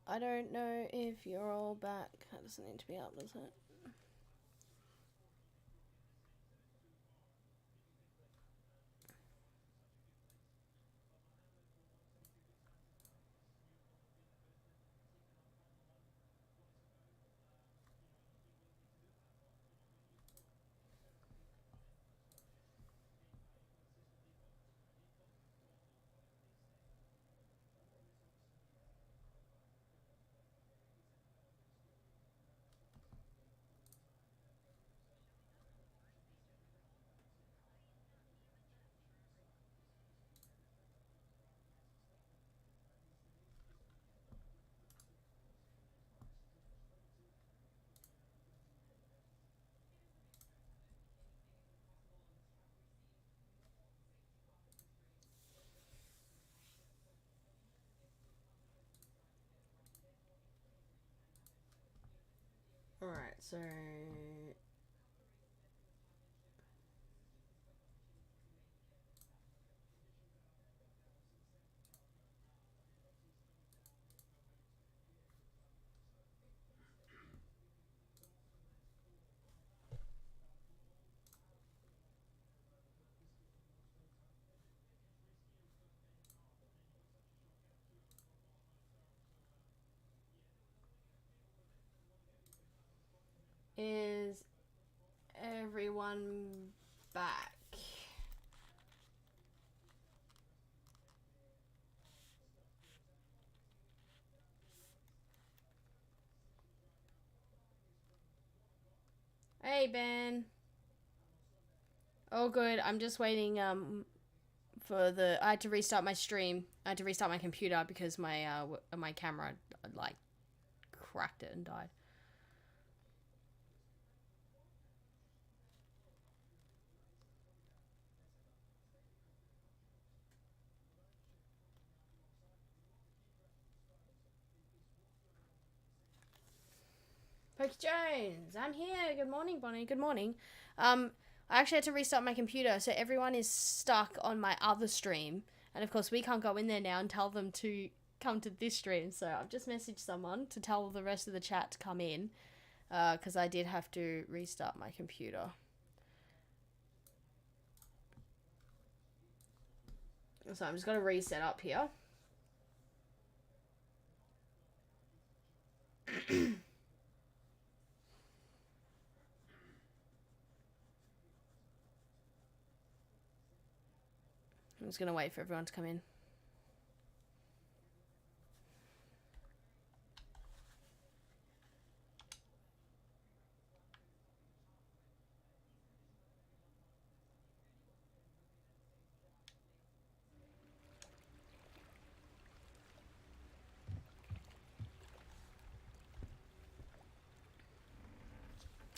I don't know if you're all back. That doesn't need to be up, does it? Alright, so... Is everyone back? Hey, Ben. Oh, good. I'm just waiting for the... I had to restart my stream. I had to restart my computer because my camera, like, cracked it and died. Pokey Jones, I'm here. Good morning, Bonnie. Good morning. I actually had to restart my computer, so everyone is stuck on my other stream. And of course, we can't go in there now and tell them to come to this stream. So I've just messaged someone to tell the rest of the chat to come in, because I did have to restart my computer. So I'm just going to reset up here. I'm just going to wait for everyone to come in.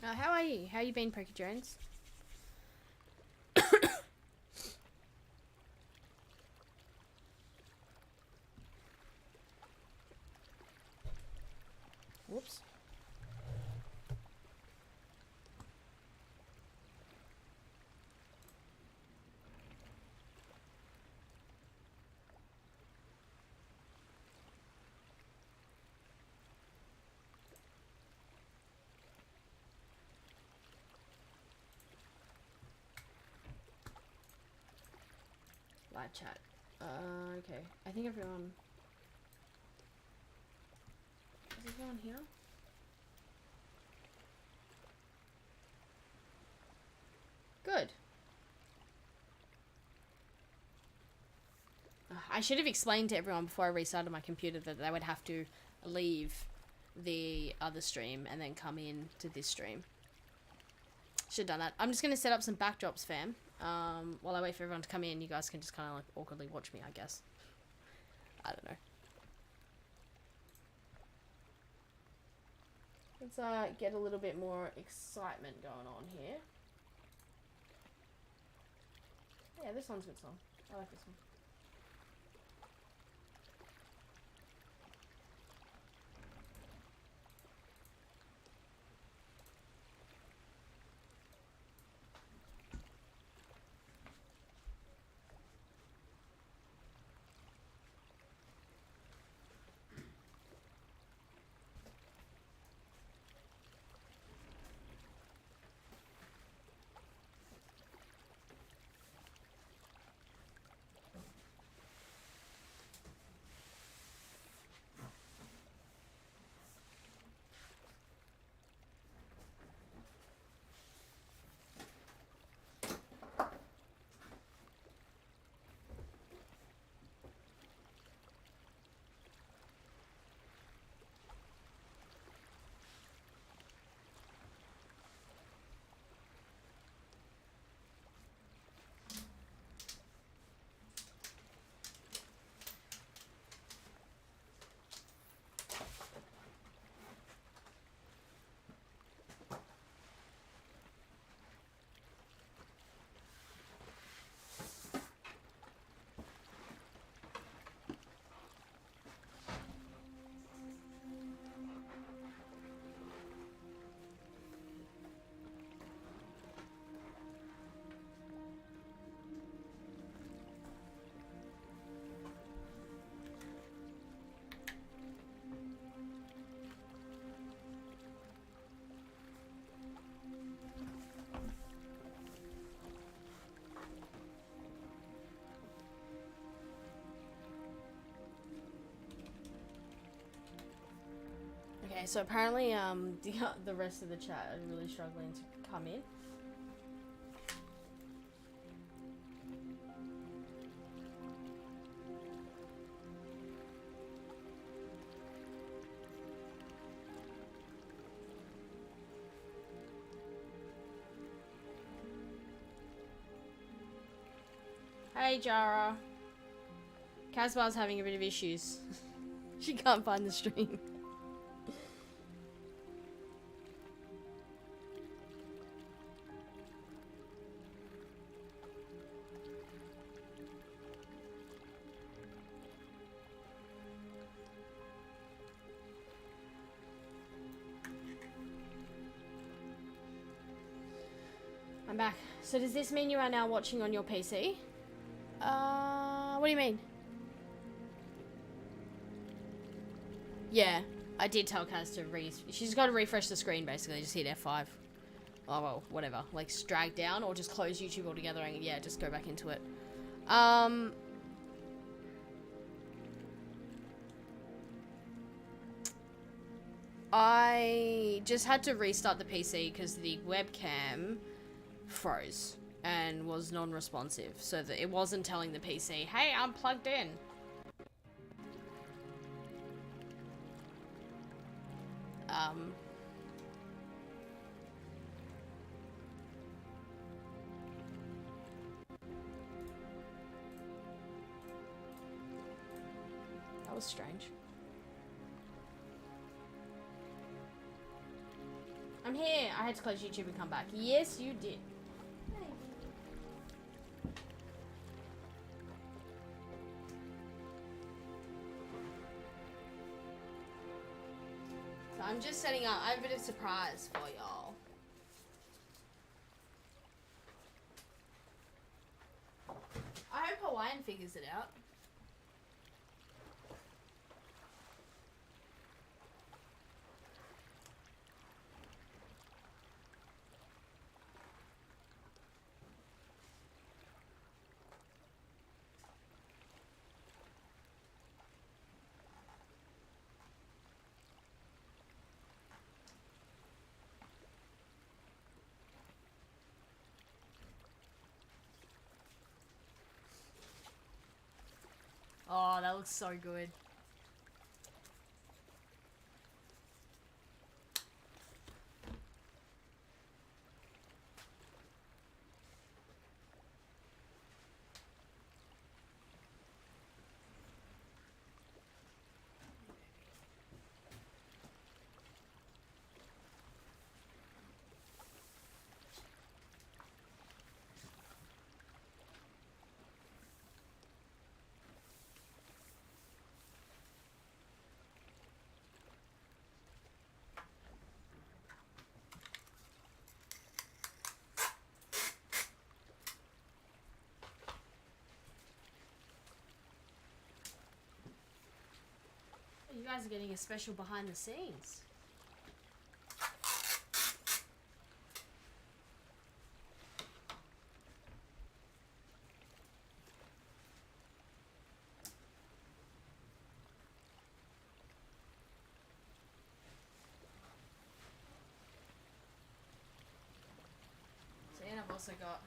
How are you? How you been, Pokey Jones? Whoops. Live chat. Okay. I think everyone... Is everyone here? Good. I should have explained to everyone before I restarted my computer that they would have to leave the other stream and then come in to this stream. Should have done that. I'm just going to set up some backdrops, fam. While I wait for everyone to come in, you guys can just kind of like awkwardly watch me, I guess. I don't know. Let's get a little bit more excitement going on here. Yeah, this one's a good song. I like this one. Okay, so apparently the rest of the chat are really struggling to come in. Hey Jara. Casbar's having a bit of issues. She can't find the stream. I'm back. So does this mean you are now watching on your PC? What do you mean? Yeah, I did tell Kaz to she's got to refresh the screen basically, just hit F5. Oh well, whatever. Like drag down or just close YouTube altogether and yeah, just go back into it. I just had to restart the PC because the webcam froze and was non-responsive, so that it wasn't telling the PC, hey, I'm plugged in. That was strange. I'm here. I had to close YouTube and come back. Yes, you did. So I'm just setting up. I have a bit of surprise for y'all. I hope Hawaiian figures it out. Oh, that looks so good. You guys are getting a special behind the scenes. So, and I've also got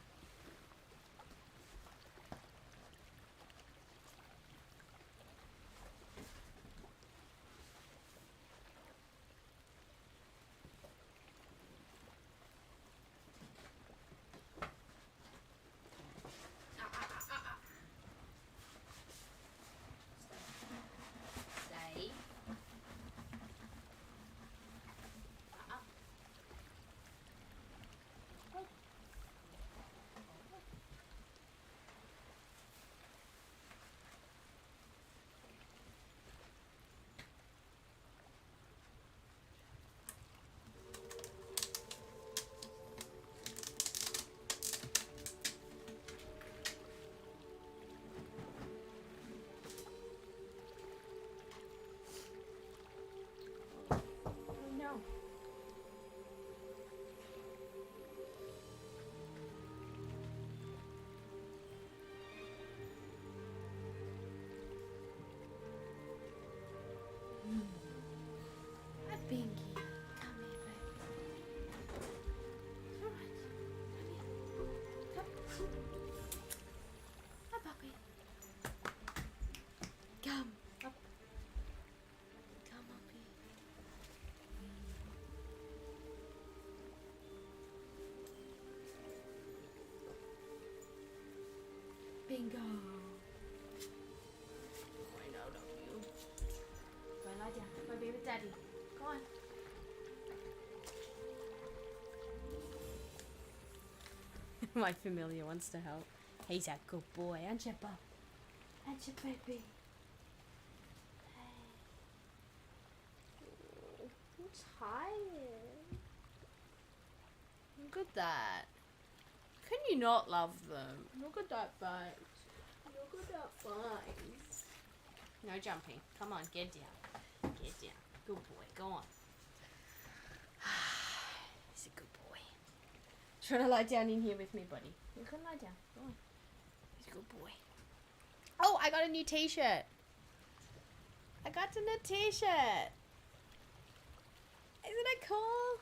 lie down. Go be with Daddy. Go on. My familiar wants to help. He's a good boy, aren't you, Bob? Aren't you, baby? Hey. I'm tired. Look at that. Can you not love them? Look at that face. Look at that face. No jumping. Come on, get down. Get down. Good boy. Go on. He's a good boy. Trying to lie down in here with me, buddy. You can lie down. Go on. He's a good boy. Oh, I got a new t-shirt. I got a new t-shirt. Isn't it cool?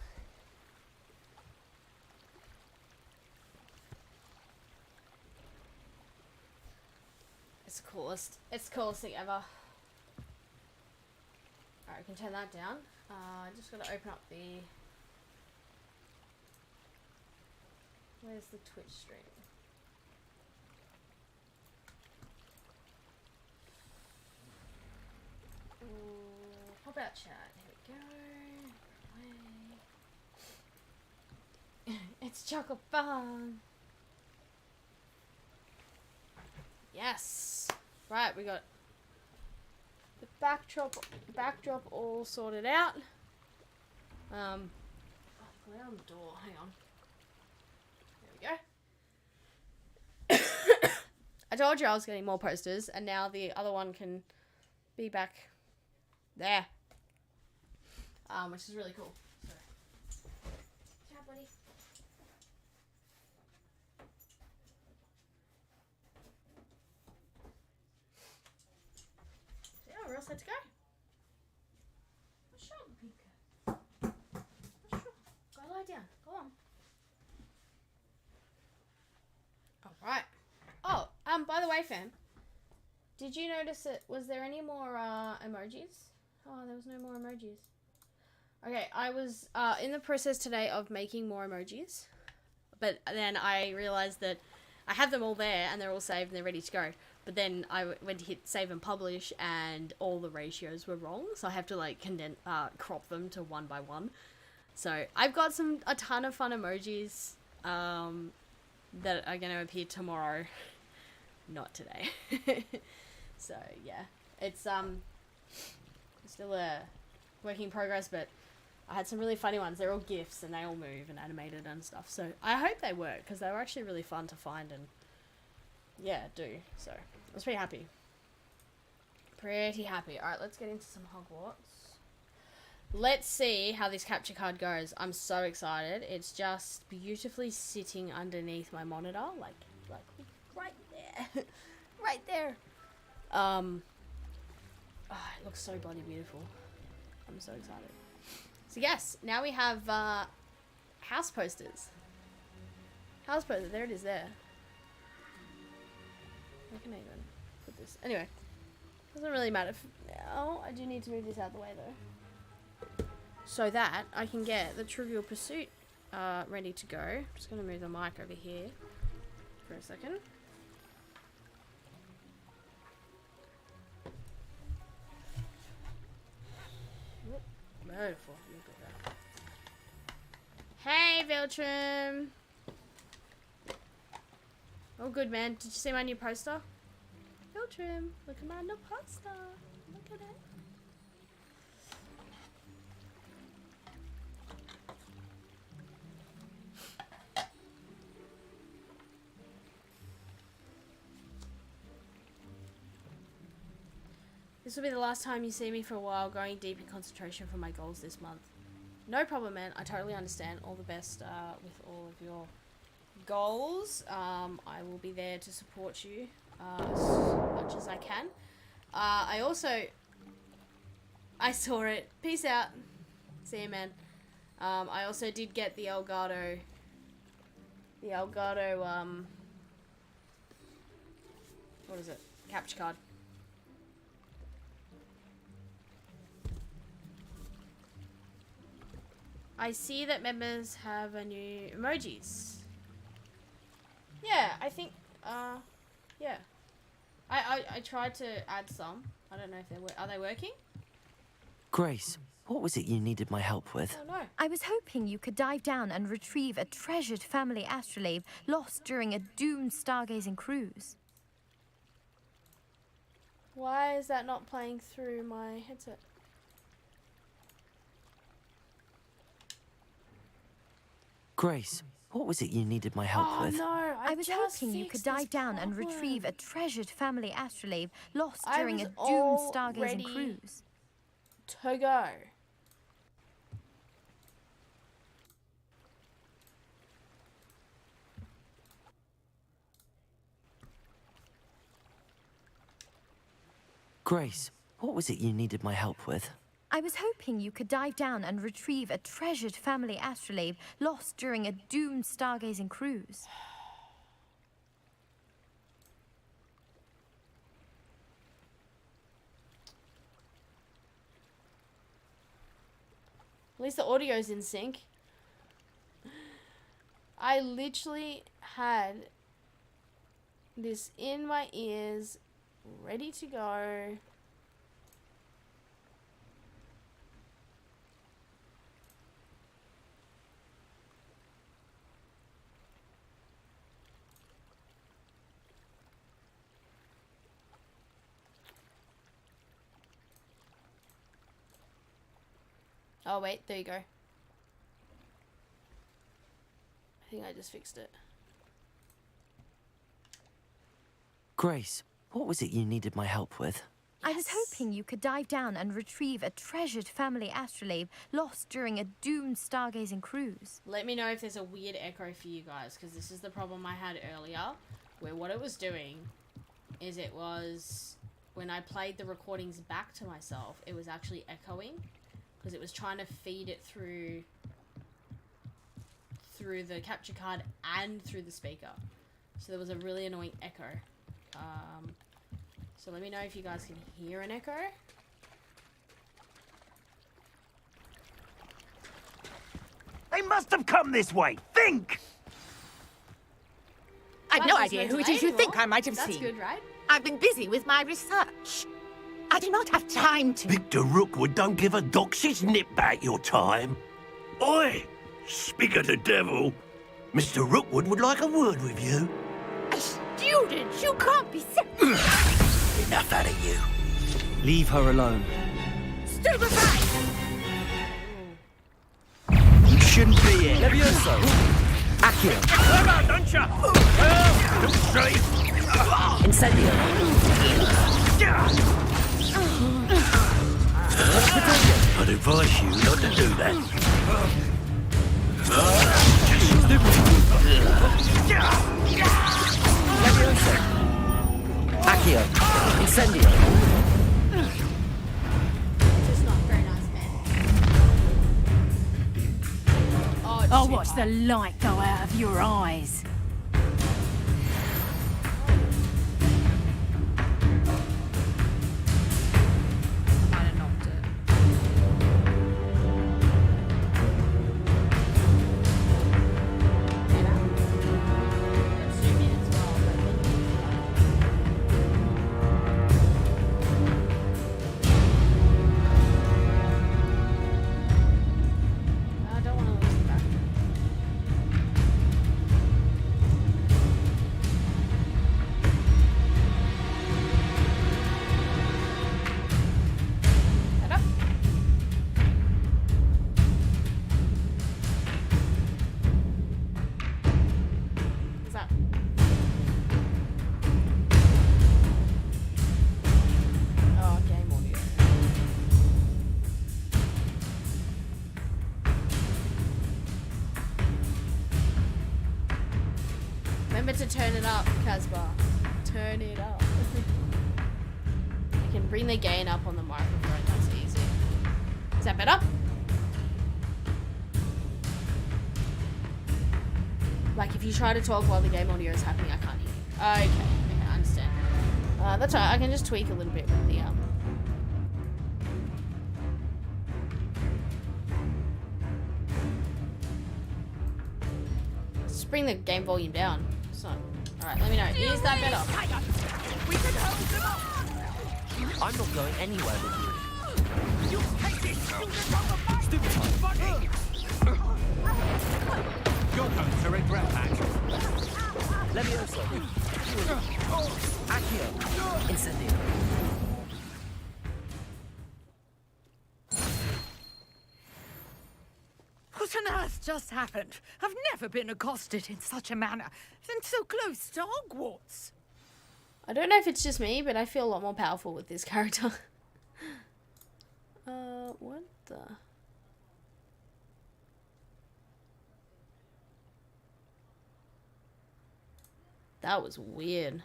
It's the coolest. It's the coolest thing ever. Alright, I can turn that down. I just gotta open up the... Where's the Twitch stream? Ooh, pop out chat. Here we go. It's chocolate fun. Yes. Right, we got the backdrop all sorted out. Oh, lay on the door. Hang on. There we go. I told you I was getting more posters, and now the other one can be back there. Which is really cool. So. Ciao, buddy. We're all set to go. What's wrong, Pika? What's wrong? Go lie down. Go on. Alright. Oh, by the way, fam. Did you notice it? Was there any more emojis? Oh, there was no more emojis. Okay, I was in the process today of making more emojis. But then I realized that I have them all there and they're all saved and they're ready to go. But then I went to hit save and publish and all the ratios were wrong. So I have to like crop them to 1 by 1. So I've got a ton of fun emojis that are going to appear tomorrow. Not today. So yeah, it's still a work in progress, but I had some really funny ones. They're all GIFs and they all move and animated and stuff. So I hope they work because they were actually really fun to find and yeah, do. So I was pretty happy. Pretty happy. Alright, let's get into some Hogwarts. Let's see how this capture card goes. I'm so excited. It's just beautifully sitting underneath my monitor. Like right there. Right there. Oh, it looks so bloody beautiful. I'm so excited. So yes, now we have house posters. House poster, there it is there. Where can I even put this? Anyway, doesn't really matter now. I do need to move this out of the way though. So that I can get the Trivial Pursuit ready to go. I'm just going to move the mic over here for a second. Beautiful. Look at that. Hey, Viltrum. Oh, good, man. Did you see my new poster? Viltrum, look at my new poster. Look at it. This will be the last time you see me for a while, going deep in concentration for my goals this month. No problem, man. I totally understand. All the best with all of your goals. I will be there to support you as much as I can. I saw it. Peace out. See you, man. I also did get the Elgato, what is it? Capture card. I see that members have a new emojis. Yeah, I think, yeah. I tried to add some. I don't know if are they working? Grace, what was it you needed my help with? Oh no. I was hoping you could dive down and retrieve a treasured family astrolabe lost during a doomed stargazing cruise. Why is that not playing through my headset? Grace, what was it you needed my help with? No, I was hoping you could dive down and retrieve a treasured family astrolabe lost during a doomed stargazing ready cruise. to go. Grace, what was it you needed my help with? I was hoping you could dive down and retrieve a treasured family astrolabe lost during a doomed stargazing cruise. At least the audio's in sync. I literally had this in my ears, ready to go. Oh wait, there you go. I think I just fixed it. Grace, what was it you needed my help with? I was hoping you could dive down and retrieve a treasured family astrolabe lost during a doomed stargazing cruise. Let me know if there's a weird echo for you guys, because this is the problem I had earlier, where what it was doing is it was, when I played the recordings back to myself, it was actually echoing, because it was trying to feed it through the capture card and through the speaker. So there was a really annoying echo. So let me know if you guys can hear an echo. They must have come this way. Think! I've no idea who it is you think I might have That's seen. good, right? I've been busy with my research. I do not have time to... Victor Rookwood don't give a dox's nip back your time. Oi! Speak of the devil. Mr. Rookwood would like a word with you. A student? You can't be so... Enough out of you. Leave her alone. Stupefy! You shouldn't be here. Levioso! Accio! Come on, don't you? Look straight. Incendio! I'd advise you not to do that. Levioso! Accio! Incendio! Just not very nice, man. Oh, it's I'll too watch hot. the light go out of your eyes. Might have knocked it. Yeah. Let's zoom in as well, but I don't want to listen back. Head up. What's that? Oh, game audio. Remember to turn it up, Casper. Turn it up. I can bring the gain up on the microphone, that's easy. Is that better? Like if you try to talk while the game audio is happening, I can't hear you. Okay, I understand. That's alright, I can just tweak a little bit with the Just bring the game volume down. So, alright, let me know. Is that better? We can hold them up! I'm not going anywhere with you. You take What on earth just happened? I've never been accosted in such a manner, and so close to Hogwarts. I don't know if it's just me, but I feel a lot more powerful with this character. What the? That was weird.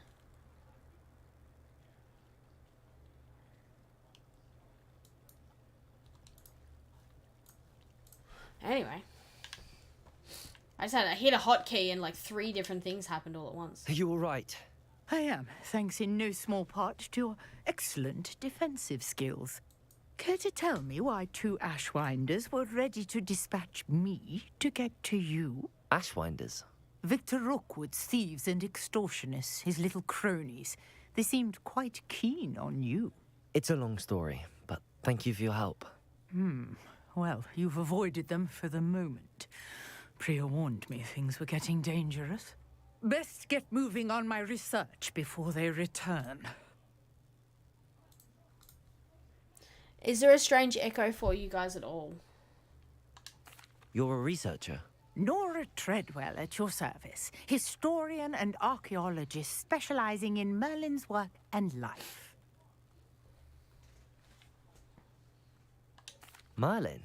Anyway. I hit a hotkey and like 3 different things happened all at once. Are you all right? I am, thanks in no small part to your excellent defensive skills. Care to tell me why 2 Ashwinders were ready to dispatch me to get to you? Ashwinders? Victor Rookwood's thieves and extortionists, his little cronies. They seemed quite keen on you. It's a long story, but thank you for your help. Well, you've avoided them for the moment. Priya warned me things were getting dangerous. Best get moving on my research before they return. Is there a strange echo for you guys at all? You're a researcher? Nora Treadwell at your service, historian and archaeologist specializing in Merlin's work and life. Merlin?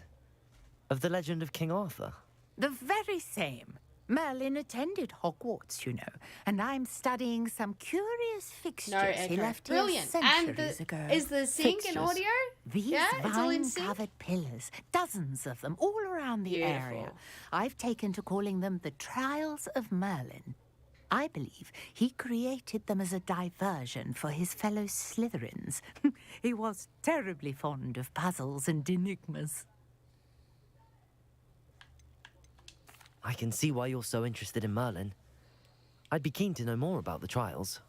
Of the legend of King Arthur? The very same. Merlin attended Hogwarts, you know, and I'm studying some curious fixtures No he echo. left Brilliant. here And centuries ago. is the sync in Fixtures? audio? These Yeah, it's all in sync. vine-covered pillars, dozens of them, all around the area. Beautiful. I've taken to calling them the Trials of Merlin. I believe he created them as a diversion for his fellow Slytherins. He was terribly fond of puzzles and enigmas. I can see why you're so interested in Merlin. I'd be keen to know more about the trials.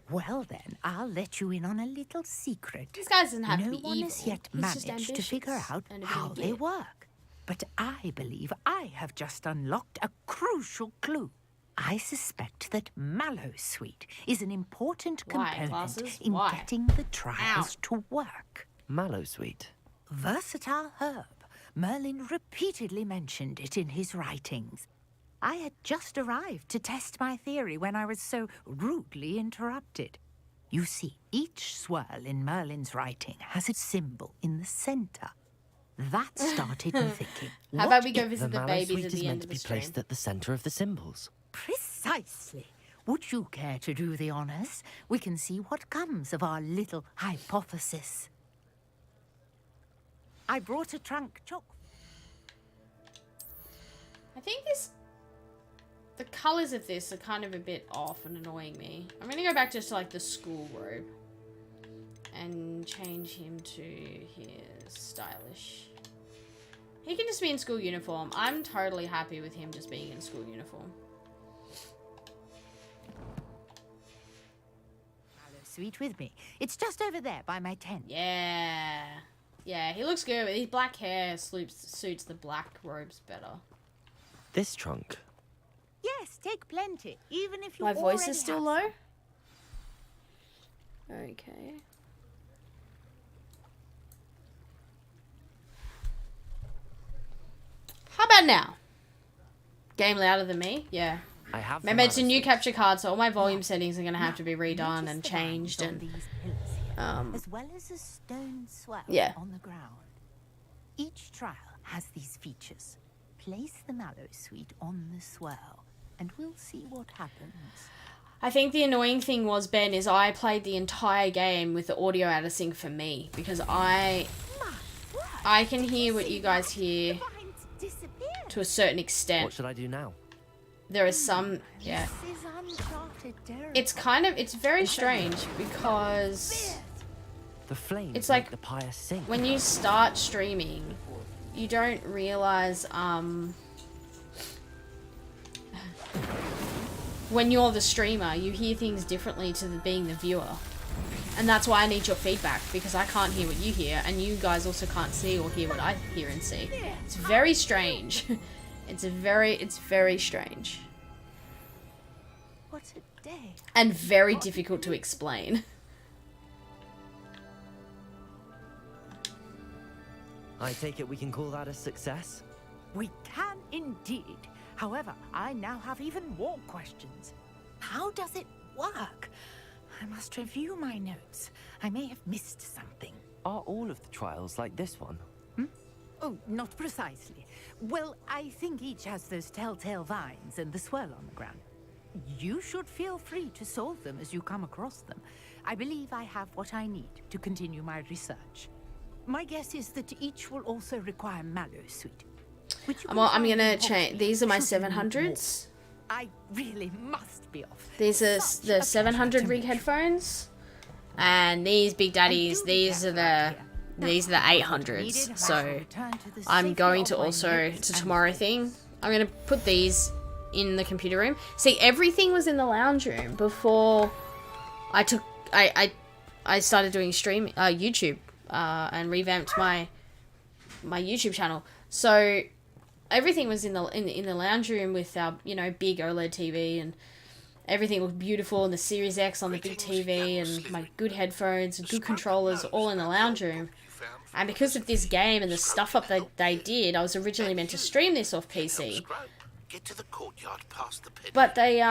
Well then, I'll let you in on a little secret. This guy doesn't have to No be one evil. has yet He's just managed to ambitious figure out and a bit how of a they git. work. But I believe I have just unlocked a crucial clue. I suspect that Mallowsweet is an important Why, component classes? in Why? getting the trials to work. Mallowsweet? Versatile herb. Merlin repeatedly mentioned it in his writings. I had just arrived to test my theory when I was so rudely interrupted. You see, each swirl in Merlin's writing has a symbol in the center. That started me thinking, How what about we go if- visit the Mallowsweet babies at is the meant end to of be the stream? placed at the center of the symbols. Precisely. Would you care to do the honors? We can see what comes of our little hypothesis. I brought a trunk chock. I think the colors of this are kind of a bit off and annoying me. I'm gonna go back just to like the school robe and change him to his stylish. He can just be in school uniform. I'm totally happy with him just being in school uniform. Mallowsweet with me. It's just over there by my tent. Yeah. Yeah, he looks good. His black hair suits the black robes better. This trunk? Yes, take plenty, even if you My voice already is still have low? some. Okay. How about now? Game louder than me? Yeah. I have. the Remember, it's a new Mallowsweet. capture card, so all my volume settings are going to have to be redone Notice and the changed. lines on And these pillars here, um, as well as a stone swell yeah. on the ground. Each trial has these features. Place the Mallowsweet on the swell, and we'll see what happens. I think the annoying thing was, Ben, is I played the entire game with the audio out of sync for me, because I can hear what you guys hear Vines disappeared. to a certain extent. What should I do now? There is some, yeah. This is uncharted territory. It's very strange because The flames It's make like the pyre sink. when you start streaming, you don't realize, when you're the streamer, you hear things differently to being the viewer. And that's why I need your feedback, because I can't hear what you hear, and you guys also can't see or hear what I hear and see. It's very strange. It's very strange. What a day. And very difficult to explain. I take it we can call that a success? We can indeed. However, I now have even more questions. How does it work? I must review my notes. I may have missed something. Are all of the trials like this one? Oh, not precisely. Well, I think each has those telltale vines and the swirl on the ground. You should feel free to solve them as you come across them. I believe I have what I need to continue my research. My guess is that each will also require mallow sweet. I'm gonna change. These are my 700s. I really must be off. These are the 700 rig headphones, and these Big Daddies. These are the 800s. So I'm going to also, it's a tomorrow thing, I'm going to put these in the computer room. See, everything was in the lounge room before I started doing YouTube and revamped my YouTube channel. So everything was in the lounge room with our, you know, big OLED TV, and everything looked beautiful, and the Series X on the big TV, and my good headphones and good controllers all in the lounge room. And because of this game and the stuff up that they did, I was originally meant to stream this off PC. But they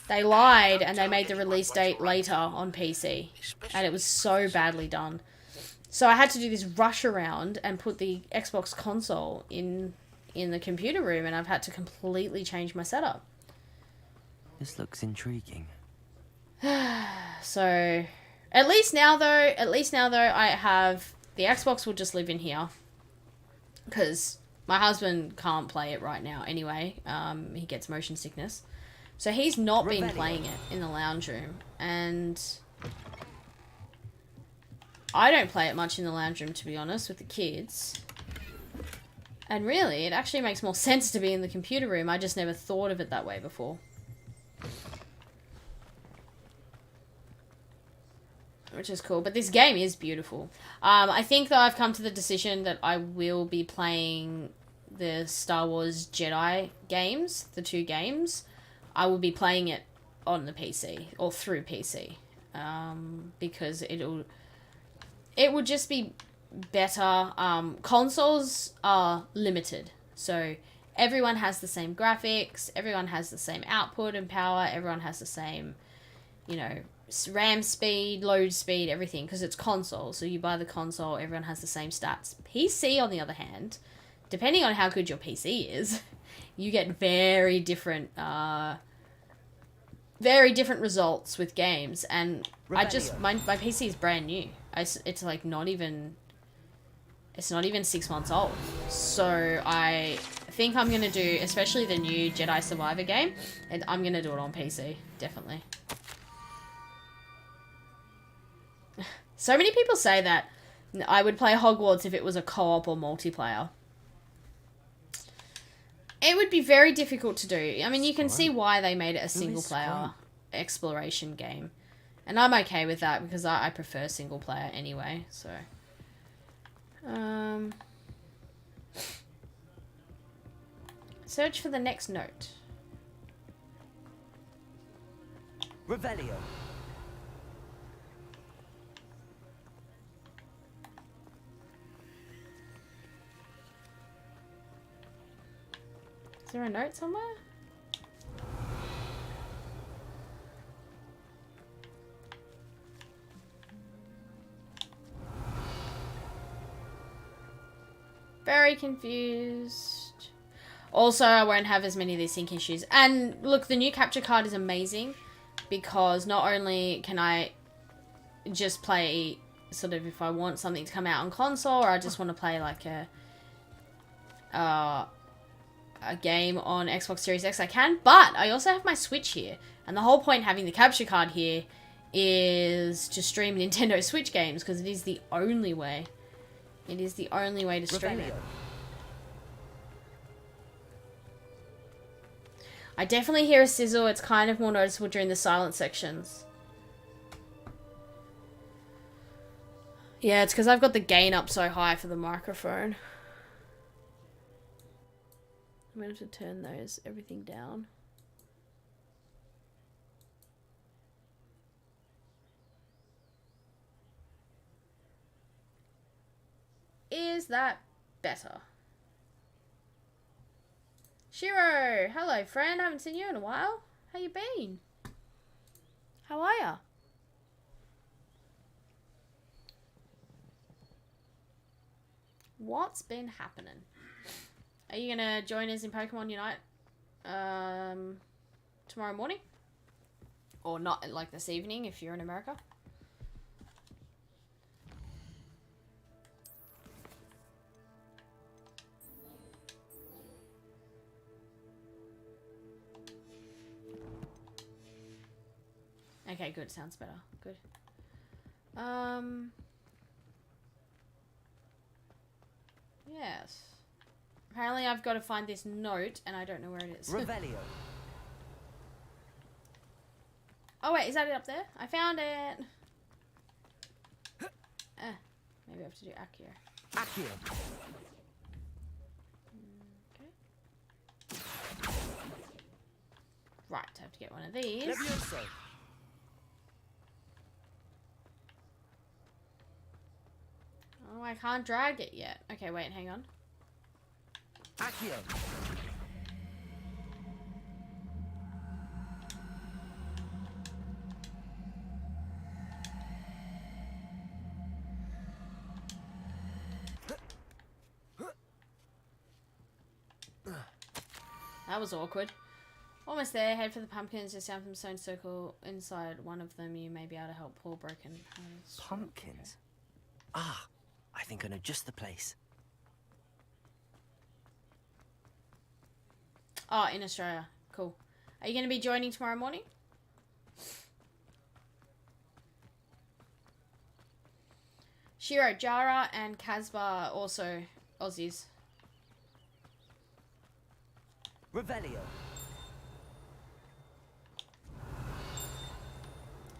they lied, and they made the release date later on PC, and it was so badly done. So I had to do this rush around and put the Xbox console in the computer room, and I've had to completely change my setup. This looks intriguing. So, at least now though, I have the Xbox will just live in here, because my husband can't play it right now anyway. He gets motion sickness, so he's not been playing it in the lounge room, and I don't play it much in the lounge room, to be honest, with the kids. And really, it actually makes more sense to be in the computer room. I just never thought of it that way before. Which is cool. But this game is beautiful. I think, though, I've come to the decision that I will be playing the Star Wars Jedi games, the 2 games. I will be playing it on the PC, or through PC. Because it would just be better. Consoles are limited, so everyone has the same graphics, everyone has the same output and power, everyone has the same, you know, RAM speed, load speed, everything, because it's console. So you buy the console, everyone has the same stats. PC, on the other hand, depending on how good your PC is, you get very different results with games. And my PC is brand new. It's like not even 6 months old. So I think I'm going to do, especially the new Jedi Survivor game, and I'm going to do it on PC, definitely. So many people say that I would play Hogwarts if it was a co-op or multiplayer. It would be very difficult to do. I mean, you can see why they made it a single-player exploration game. And I'm okay with that, because I prefer single-player anyway, so... Search for the next note. Revelio. Is there a note somewhere? Very confused. Also, I won't have as many of these sync issues. And look, the new capture card is amazing, because not only can I just play, sort of, if I want something to come out on console, or I just want to play like a game on Xbox Series X, I can. But I also have my Switch here, and the whole point having the capture card here is to stream Nintendo Switch games, because it is the only way. It is the only way to stream it. I definitely hear a sizzle. It's kind of more noticeable during the silent sections. Yeah, it's because I've got the gain up so high for the microphone. I'm going to have to turn everything down. Is that better. Shiro! Hello, friend. Haven't seen you in a while. How you been? How are ya? What's been happening? Are you gonna join us in Pokemon Unite tomorrow morning? Or not like this evening if you're in America? Okay, good. Sounds better. Good. Yes. Apparently I've got to find this note and I don't know where it is. Revelio. Oh wait, is that it up there? I found it. Maybe I have to do Accio. Accio. Okay. Right, I have to get one of these. Levioso. Oh, I can't drag it yet. Okay, wait, hang on. Accio. That was awkward. Almost there. Head for the pumpkins. Just down from the stone circle. Inside one of them, you may be able to help poor broken. Pumpkins? Ah, I think I know just the place. Oh, in Australia. Cool. Are you going to be joining tomorrow morning? Shiro, Jara, and Casbah also Aussies. Revelio.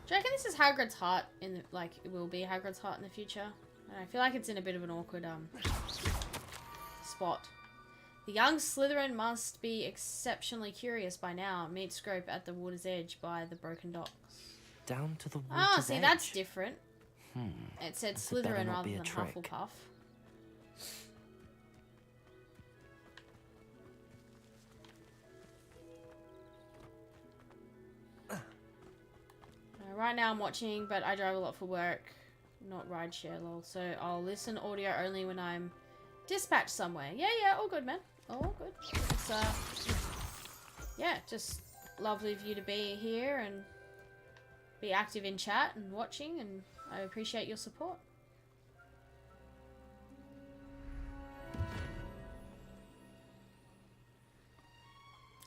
Do you reckon this is Hagrid's heart in the, like, it will be Hagrid's heart in the future? I feel like it's in a bit of an awkward spot. The young Slytherin must be exceptionally curious by now. Meet Scrope at the water's edge by the broken docks. Down to the water's Oh, see, edge. that's different. It said This had better Slytherin not rather be a than trick. Hufflepuff. Right now I'm watching, but I drive a lot for work, not rideshare, lol. So I'll listen audio only when I'm dispatched somewhere. Yeah, all good, man. All good. It's, yeah, just lovely of you to be here and be active in chat and watching, and I appreciate your support.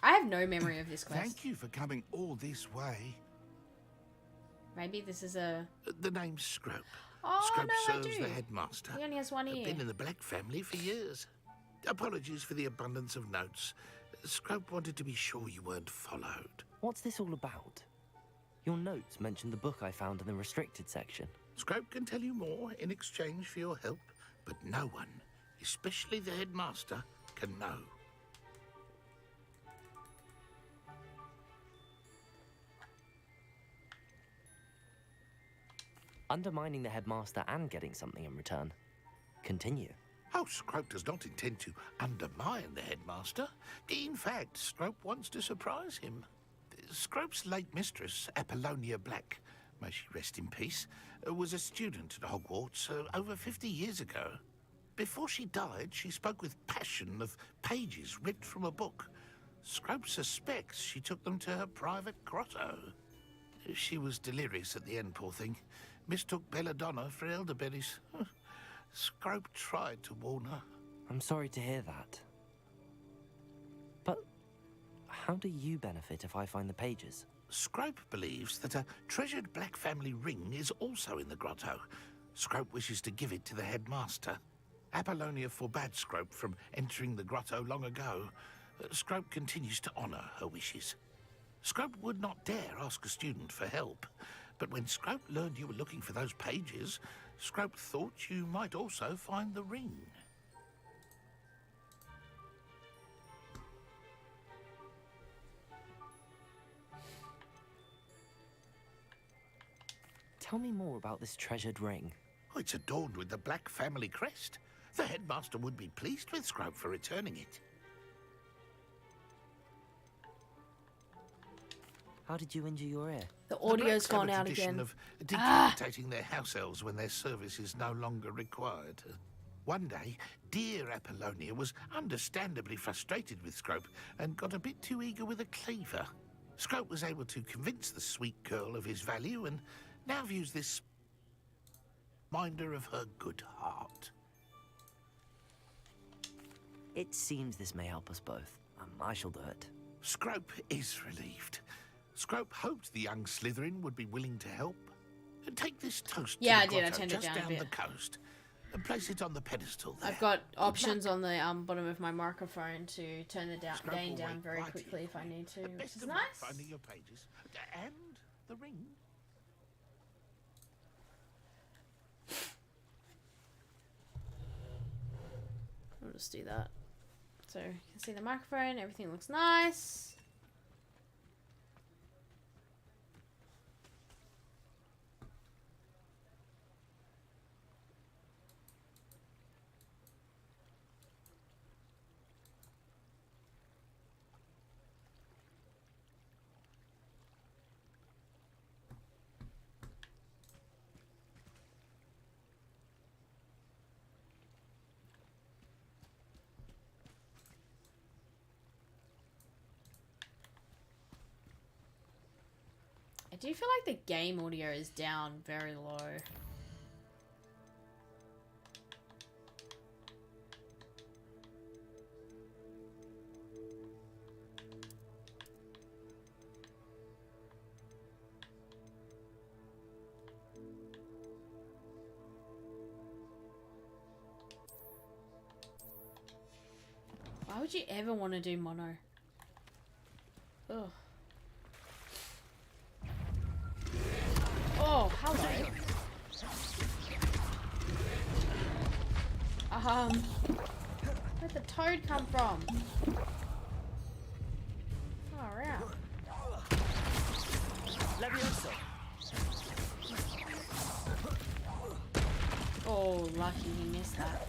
I have no memory of this quest. Thank you for coming all this way. Maybe this is a... The name's Scrope. Oh, Scrope no, I serves do. the headmaster. He only has one ear. Been in the Black family for years. Apologies for the abundance of notes. Scrope wanted to be sure you weren't followed. What's this all about? Your notes mentioned the book I found in the restricted section. Scrope can tell you more in exchange for your help, but no one, especially the headmaster, can know. Undermining the headmaster and getting something in return. Continue. Oh, Scrope does not intend to undermine the headmaster. In fact, Scrope wants to surprise him. Scrope's late mistress, Apollonia Black, may she rest in peace, was a student at Hogwarts over 50 years ago. Before she died, she spoke with passion of pages ripped from a book. Scrope suspects she took them to her private grotto. She was delirious at the end, poor thing. Mistook belladonna for elderberries. Scrope tried to warn her. I'm sorry to hear that. But how do you benefit if I find the pages? Scrope believes that a treasured Black family ring is also in the grotto. Scrope wishes to give it to the headmaster. Apollonia forbade Scrope from entering the grotto long ago. Scrope continues to honour her wishes. Scrope would not dare ask a student for help, but when Scrope learned you were looking for those pages, Scrope thought you might also find the ring. Tell me more about this treasured ring. Oh, it's adorned with the Black family crest. The headmaster would be pleased with Scrope for returning it. How did you injure your ear? The The audio's Blacks have gone a out tradition again. of decapitating their house elves when their service is no longer required. One day, dear Apollonia was understandably frustrated with Scrope and got a bit too eager with a cleaver. Scrope was able to convince the sweet girl of his value and now views this reminder of her good heart. It seems this may help us both. I shall do it. Scrope is relieved. Scrope hoped the young Slytherin would be willing to help. And take this toast Yeah, to I the did. I grotto turned it just down a down bit. the coast and place it on the pedestal there. I've got options on the bottom of my microphone to turn the Scrope gain will down wait very right quickly here if I for you. need to, And which best is of luck nice. finding your pages. And the ring. I'll just do that. So you can see the microphone, everything looks nice. I do feel like the game audio is down very low. Why would you ever want to do mono? Ugh. Oh, hello. Where'd the toad come from? Oh, out. Levioso. Oh, lucky he missed that.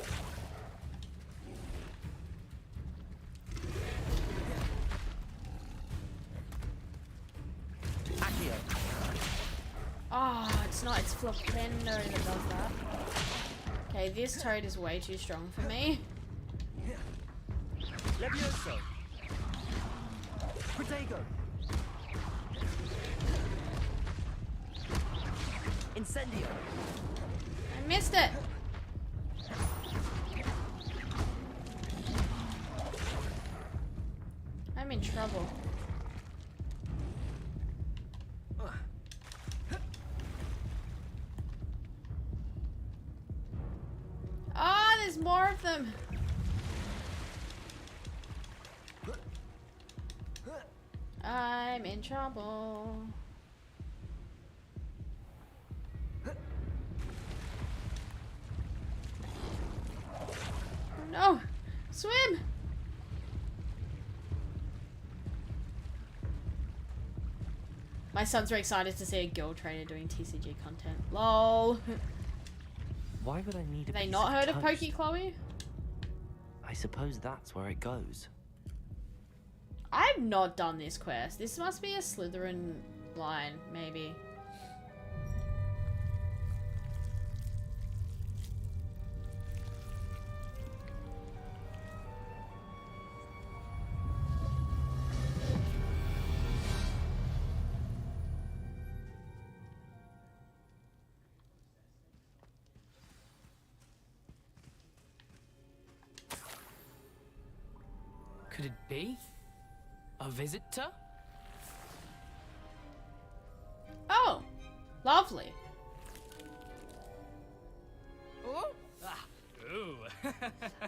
Accio. Oh, it's not. It's Flopendo that does that. Okay, this toad is way too strong for me. Levioso. Protego. Incendio. I missed it. I'm in trouble. Ah, there's more of them. I'm in trouble. Oh no! Swim! My son's very excited to see a girl trainer doing TCG content. LOL. Why would I need a Have they piece not heard of toast? Pokey Chloe? I suppose that's where it goes. I've not done this quest. This must be a Slytherin line, maybe. Could it be? A visitor? Oh, lovely. Oh? Ah. Ooh.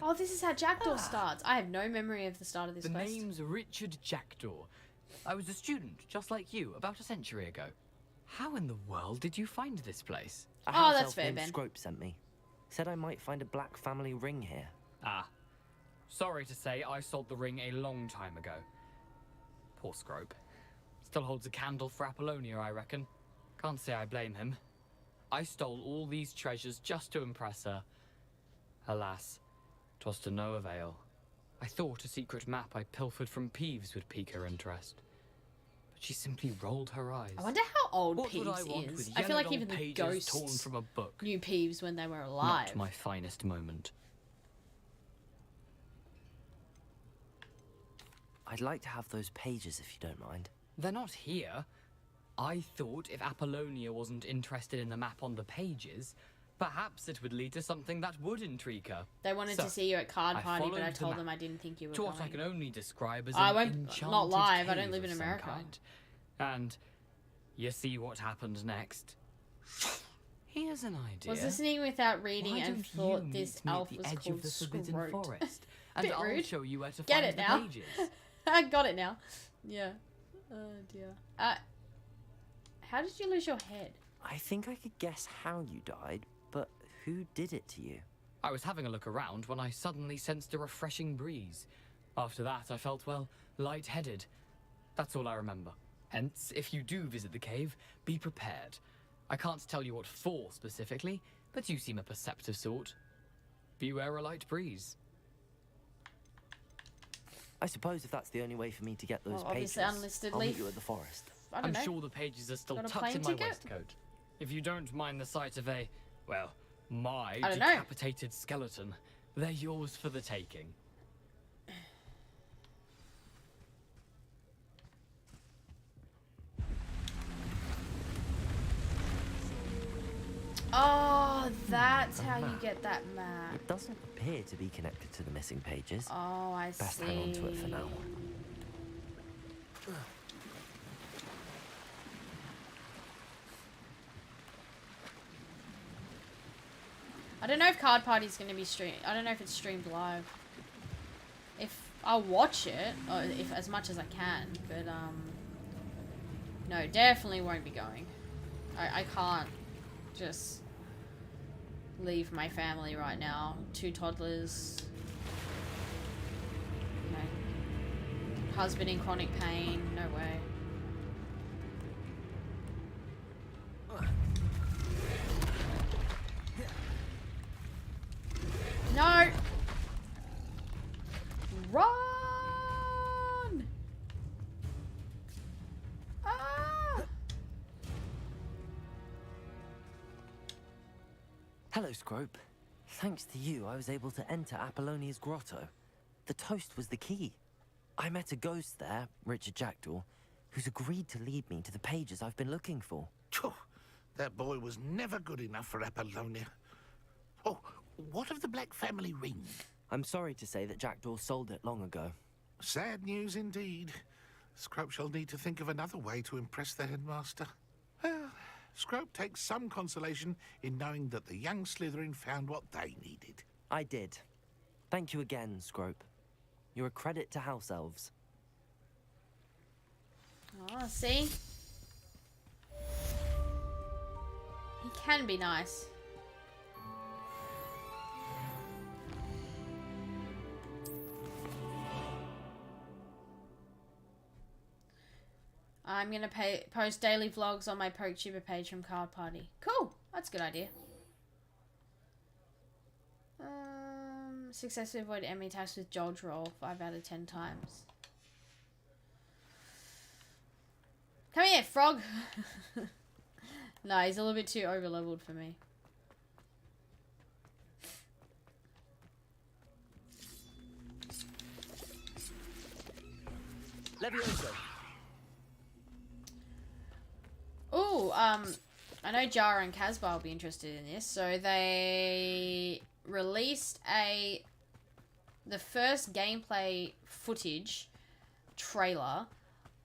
Oh, this is how Jackdaw starts. I have no memory of the start of this The quest. name's Richard Jackdaw. I was a student, just like you, about a century ago. How in the world did you find this place? A Oh, house that's elf fair, named Ben. Scrope sent me. Said I might find a black family ring here. Ah. Sorry to say, I sold the ring a long time ago. Poor Scrope. Still holds a candle for Apollonia, I reckon. Can't say I blame him. I stole all these treasures just to impress her. Alas, 'Twas to no avail. I thought a secret map I pilfered from Peeves would pique her interest. But she simply rolled her eyes. I wonder how old What would I Peeves want is. with I feel like yellowed even on the pages torn ghosts from a book? knew Peeves when they were alive. Not my finest moment. I'd like to have those pages if you don't mind. They're not here. I thought if Apollonia wasn't interested in the map on the pages, perhaps it would lead to something that would intrigue her. They wanted So, to see you at card I party, but I followed the told map them I didn't think you were to going. what I can only describe as I an won't- enchanted not live, I don't cave live in of some America. kind. And you see what happened next. Here's an idea. Was listening without reading Why and don't thought you this meet me at elf the was edge called of the Forbidden Scrote. Forest, and Bit I'll rude. show you where to Get find it the now. pages. I got it now. Yeah. Oh dear. How did you lose your head? I think I could guess how you died, but who did it to you? I was having a look around when I suddenly sensed a refreshing breeze. After that, I felt, well, lightheaded. That's all I remember. Hence, if you do visit the cave, be prepared. I can't tell you what for specifically, but you seem a perceptive sort. Beware a light breeze. I suppose if that's the only way for me to get those Well, obviously pages, unlisted I'll meet leaf. you at the forest. I don't I'm know. sure the pages are still Got a tucked plane in my ticket? waistcoat. If you don't mind the sight of a, well, my I don't know. decapitated skeleton, they're yours for the taking. Oh, that's how you get that map. It doesn't appear to be connected to the missing pages. Oh, I see. Best hang on to it for now. I don't know if Card Party's going to be streamed. I don't know if it's streamed live. If I'll watch it, or if as much as I can, but no, definitely won't be going. I can't just leave my family right now. 2 toddlers, my husband in chronic pain. No way. No! Run! Ah! Hello, Scrope. Thanks to you, I was able to enter Apollonia's grotto. The toast was the key. I met a ghost there, Richard Jackdaw, who's agreed to lead me to the pages I've been looking for. Phew, that boy was never good enough for Apollonia. Oh, what of the Black family ring? I'm sorry to say that Jackdaw sold it long ago. Sad news indeed. Scrope shall need to think of another way to impress the headmaster. Well, Scrope takes some consolation in knowing that the young Slytherin found what they needed. I did. Thank you again, Scrope. You're a credit to house elves. Oh, see? He can be nice. I'm gonna post daily vlogs on my PokeTuber page from Card Party. Cool, that's a good idea. Successfully avoid enemy attacks with Dodge Roll 5 out of 10 times. Come here, frog! No, he's a little bit too over-leveled for me. Levioso! Ooh, I know Jara and Casbar will be interested in this. So they released the first gameplay footage trailer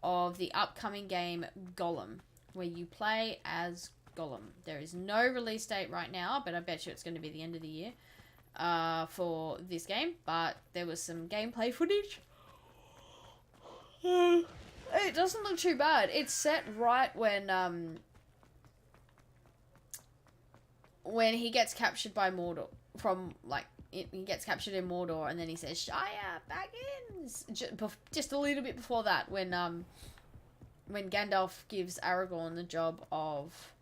of the upcoming game Golem, where you play as Golem. There is no release date right now, but I bet you it's going to be the end of the year for this game. But there was some gameplay footage. It doesn't look too bad. It's set right when he gets captured by Mordor. He gets captured in Mordor, and then he says, "Shire, Baggins!" Just a little bit before that, when Gandalf gives Aragorn the job of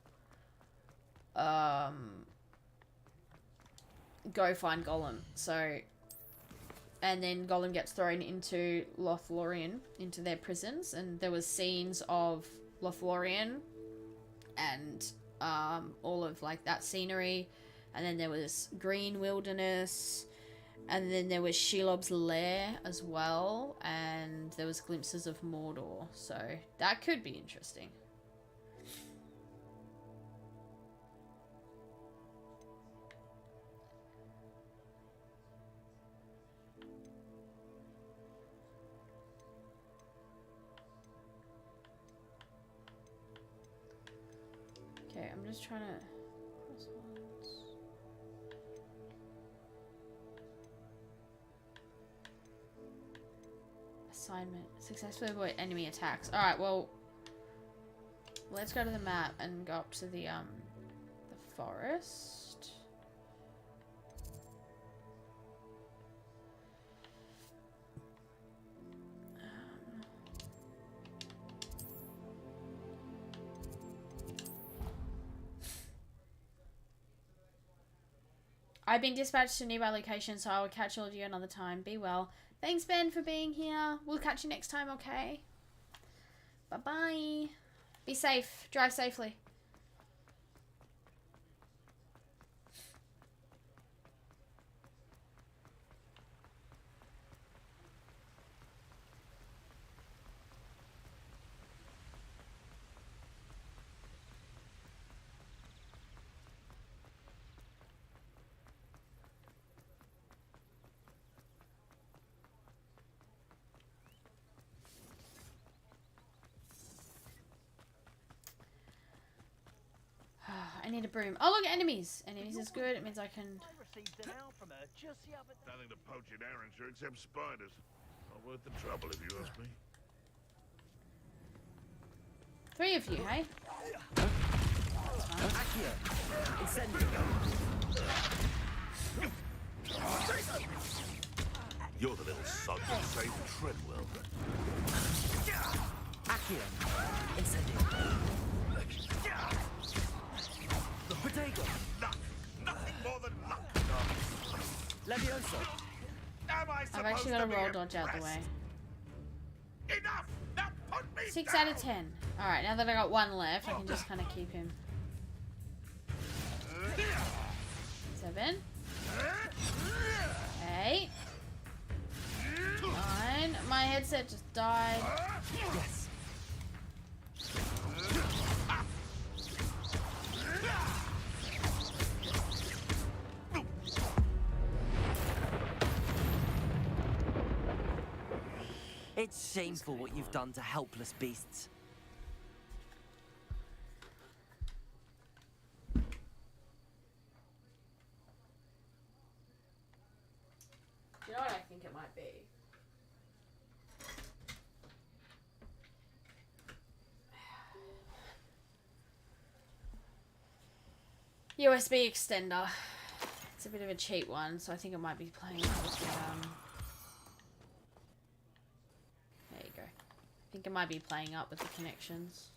go find Gollum. So and then Gollum gets thrown into Lothlorien, into their prisons, and there was scenes of Lothlorien and all of like that scenery, and then there was green wilderness, and then there was Shelob's lair as well, and there was glimpses of Mordor, so that could be interesting. Okay, I'm just trying to... Assignment. Successfully avoid enemy attacks. Alright, well... Let's go to the map and go up to the forest. I've been dispatched to a nearby location, so I will catch all of you another time. Be well. Thanks, Ben, for being here. We'll catch you next time, okay? Bye-bye. Be safe. Drive safely. I need a broom. Oh, look, enemies. Enemies is good. It means I can... Nothing to poach in Arrowshire except spiders. Not worth the trouble, if you ask me. 3 of you, hey? You're the little sod that saved Treadwell. Luck. Nothing more than luck. I've actually got a roll dodge out the way. Enough! Now put me 6 down! out of 10. Alright, now that I got 1 left, I can just kind of keep him. 7. 8. 9. My headset just died. Yes. It's shameful what you've done to helpless beasts. You know what I think it might be? USB extender. It's a bit of a cheap one, so I think it might be playing out with the, there you go. I think it might be playing up with the connections.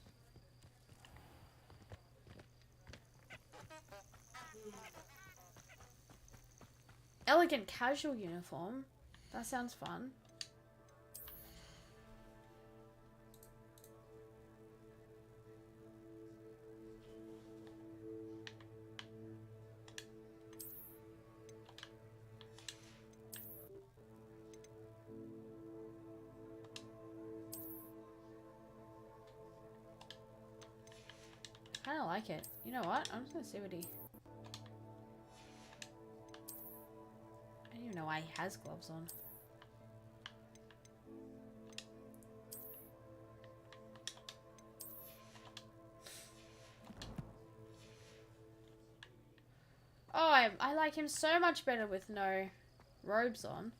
Elegant casual uniform. That sounds fun. I kind of like it. You know what? I'm just gonna see what he... I don't even know why he has gloves on. Oh, I like him so much better with no robes on.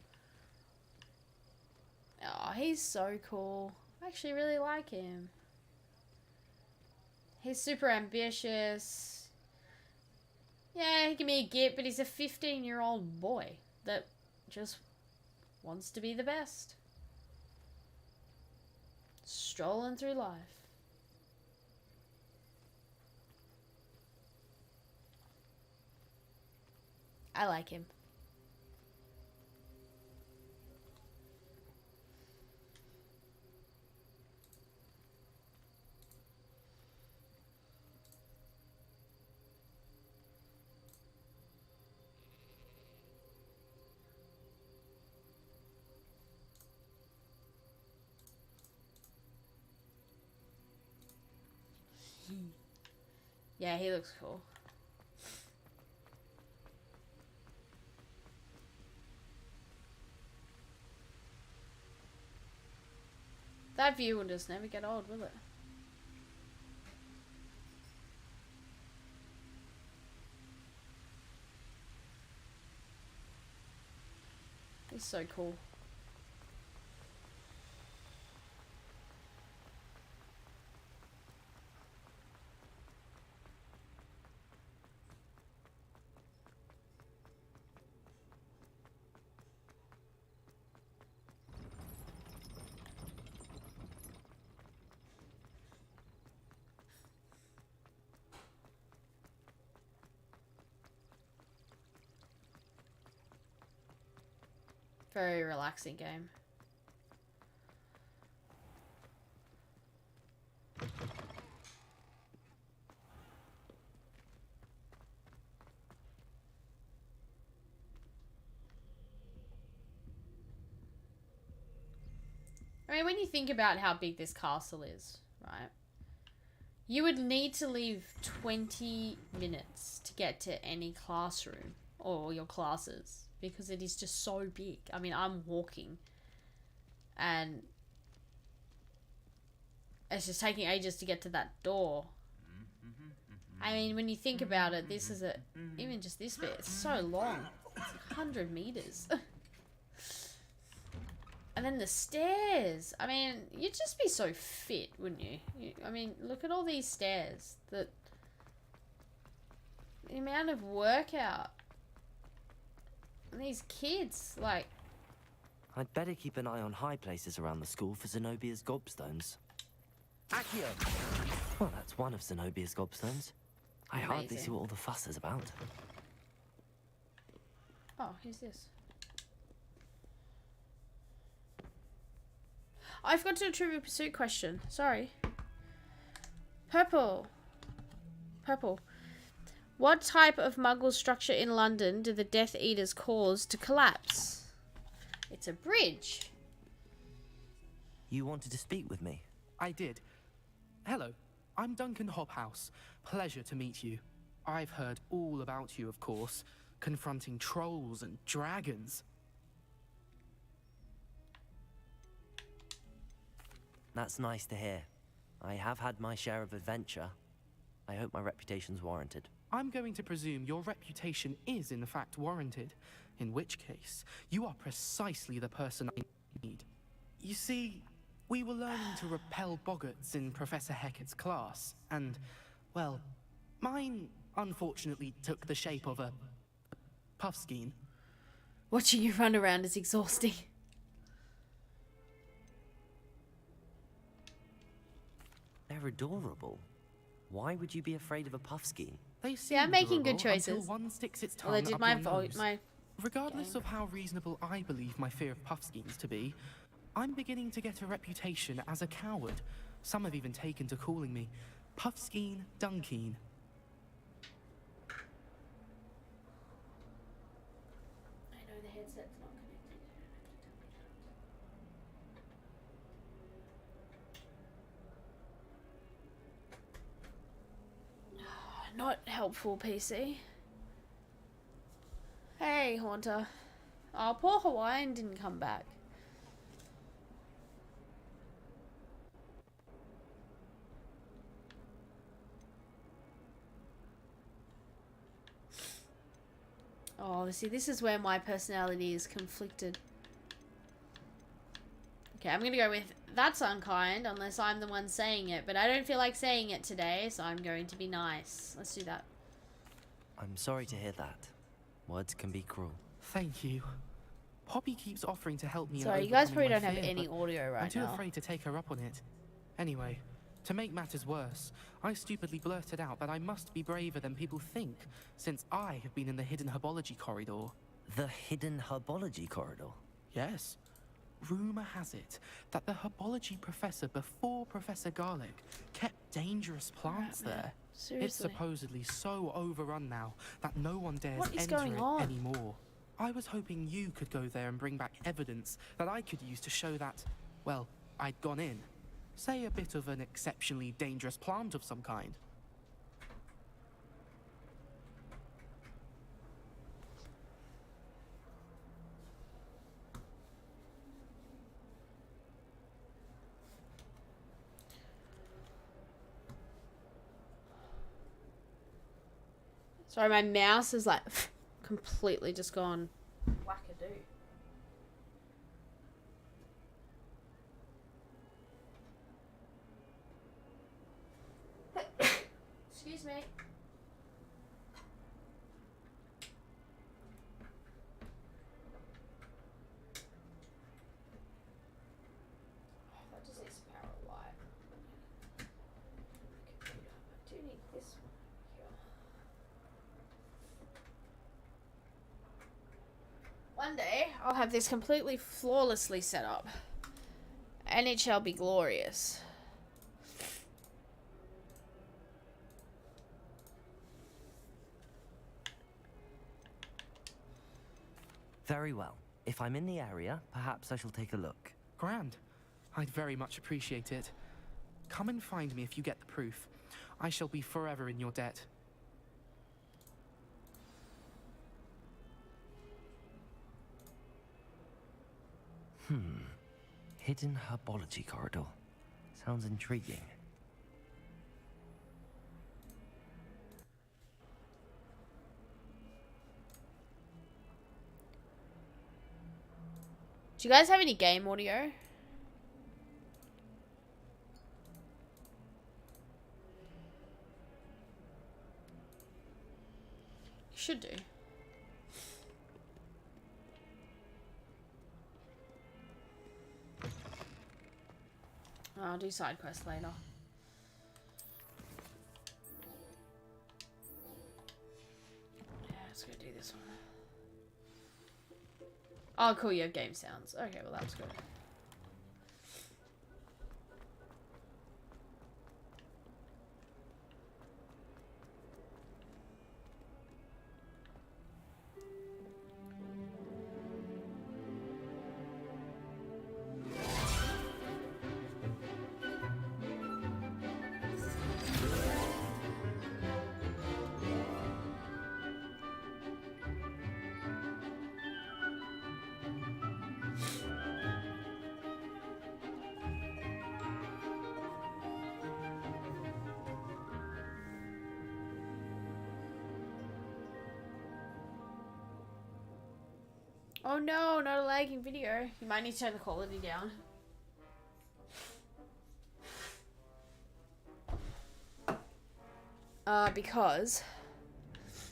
Oh, he's so cool. I actually really like him. He's super ambitious. Yeah, he can be a git, but he's a 15-year-old boy that just wants to be the best. Strolling through life. I like him. Yeah, he looks cool. That view will just never get old, will it? It's so cool. Very relaxing game. I mean, when you think about how big this castle is, right? You would need to leave 20 minutes to get to any classroom or your classes because it is just so big. I mean, I'm walking and it's just taking ages to get to that door. I mean, when you think about it, this is even just this bit, it's so long. It's 100 meters. And then the stairs. I mean, you'd just be so fit, wouldn't you? I mean, look at all these stairs. The amount of workout. And these kids, like... I'd better keep an eye on high places around the school for Zenobia's gobstones. Accio! Well, that's one of Zenobia's gobstones. I hardly see what all the fuss is about. Oh, who's this? I've got to a Trivial Pursuit question. Sorry. Purple. Purple. What type of Muggle structure in London do the Death Eaters cause to collapse? It's a bridge. You wanted to speak with me? I did. Hello, I'm Duncan Hobhouse. Pleasure to meet you. I've heard all about you, of course, confronting trolls and dragons. That's nice to hear. I have had my share of adventure. I hope my reputation's warranted. I'm going to presume your reputation is in fact warranted, in which case, you are precisely the person I need. You see, we were learning to repel boggarts in Professor Hecat's class, and, well, mine unfortunately took the shape of a puffskein. Watching you run around is exhausting. They're adorable. Why would you be afraid of a puffskein? They seem I'm making good adorable choices. until one sticks its tongue Well, I did up my your nose. Regardless game. of how reasonable I believe my fear of puffskeins to be, I'm beginning to get a reputation as a coward. Some have even taken to calling me Puffskein Dunkeen. I know the headset's not connected. Not helpful, PC. Hey, Haunter. Oh, poor Hawaiian didn't come back. Oh, see, this is where my personality is conflicted. Okay, I'm gonna go with that's unkind, unless I'm the one saying it, but I don't feel like saying it today, so I'm going to be nice. Let's do that. I'm sorry to hear that. Words can be cruel. Thank you. Poppy keeps offering to help me. Sorry, in you guys overcoming probably my don't have fear, any but audio right I'm too now. afraid to take her up on it. Anyway, to make matters worse, I stupidly blurted out that I must be braver than people think, since I have been in the hidden herbology corridor. The hidden herbology corridor? Yes. Rumour has it that the herbology professor before Professor Garlic kept dangerous plants there. Seriously. It's supposedly so overrun now that no one dares What is enter going it on? anymore. I was hoping you could go there and bring back evidence that I could use to show that, well, I'd gone in. Say a bit of an exceptionally dangerous plant of some kind. Sorry, my mouse is like completely just gone wackadoo. Excuse me. That just needs some power light. Computer. I do need this one here. One day, I'll have this completely flawlessly set up. And it shall be glorious. Very well. If I'm in the area, perhaps I shall take a look. Grand. I'd very much appreciate it. Come and find me if you get the proof. I shall be forever in your debt. Hidden herbology corridor. Sounds intriguing. Do you guys have any game audio? You should do. I'll do side quests later. Yeah, let's go do this one. Oh, cool, you have game sounds. Okay, well, that's good. Oh no, not a lagging video. You might need to turn the quality down. Because...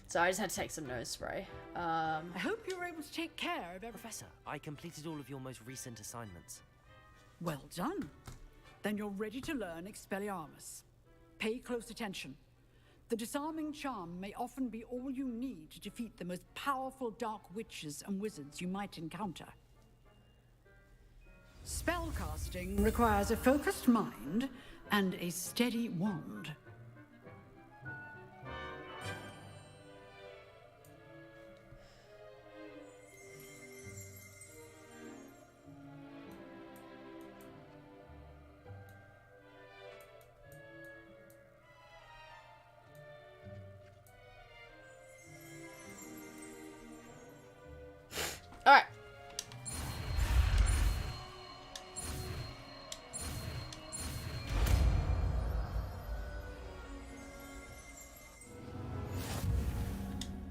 So I just had to take some nose spray. I hope you were able to take care of everything. Professor, I completed all of your most recent assignments. Well done. Then you're ready to learn Expelliarmus. Pay close attention. The disarming charm may often be all you need to defeat the most powerful dark witches and wizards you might encounter. Spellcasting requires a focused mind and a steady wand. Alright.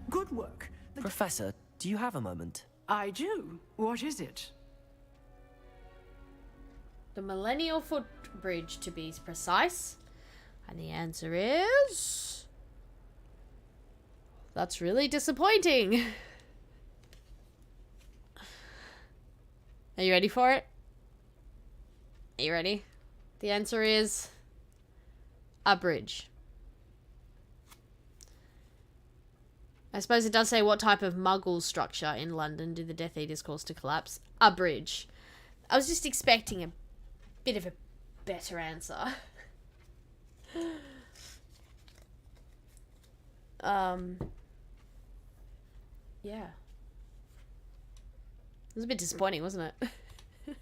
Good work. Professor, do you have a moment? I do. What is it? The Millennial Footbridge, to be precise. And the answer is... That's really disappointing. Are you ready for it? Are you ready? The answer is... a bridge. I suppose it does say what type of muggle structure in London do the Death Eaters cause to collapse. A bridge. I was just expecting a bit of a better answer. Yeah. It was a bit disappointing, wasn't it?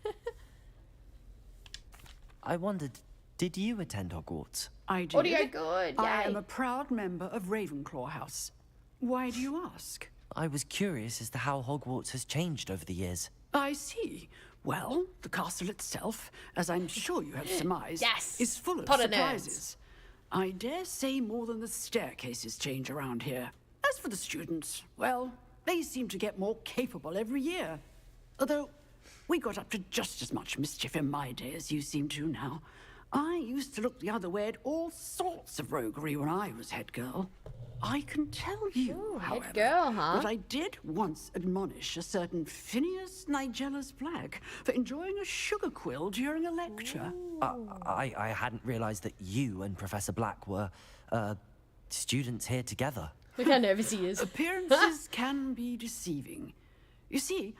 I wondered, did you attend Hogwarts? I did. Audio good, I yay. am a proud member of Ravenclaw House. Why do you ask? I was curious as to how Hogwarts has changed over the years. I see. Well, the castle itself, as I'm sure you have surmised, Yes! is full of Potter nerds. surprises. I dare say more than the staircases change around here. As for the students, well, they seem to get more capable every year. Although, we got up to just as much mischief in my day as you seem to now. I used to look the other way at all sorts of roguery when I was head girl. I can tell you, Ooh, however, head girl, huh? that I did once admonish a certain Phineas Nigellus Black for enjoying a sugar quill during a lecture. I hadn't realized that you and Professor Black were, students here together. Look how nervous he is. Appearances can be deceiving. You see,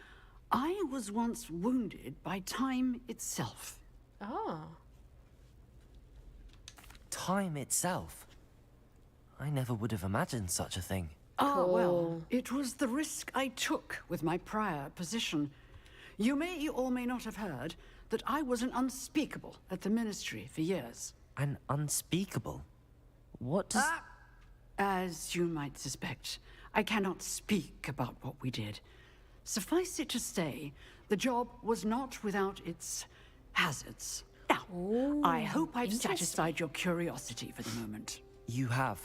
I was once wounded by time itself. Oh. Time itself? I never would have imagined such a thing. Ah, well, Cool. it was the risk I took with my prior position. You may or may not have heard that I was an unspeakable at the Ministry for years. An unspeakable? What does... As you might suspect, I cannot speak about what we did. Suffice it to say, the job was not without its hazards. Now, I hope I've satisfied your curiosity for the moment. You have.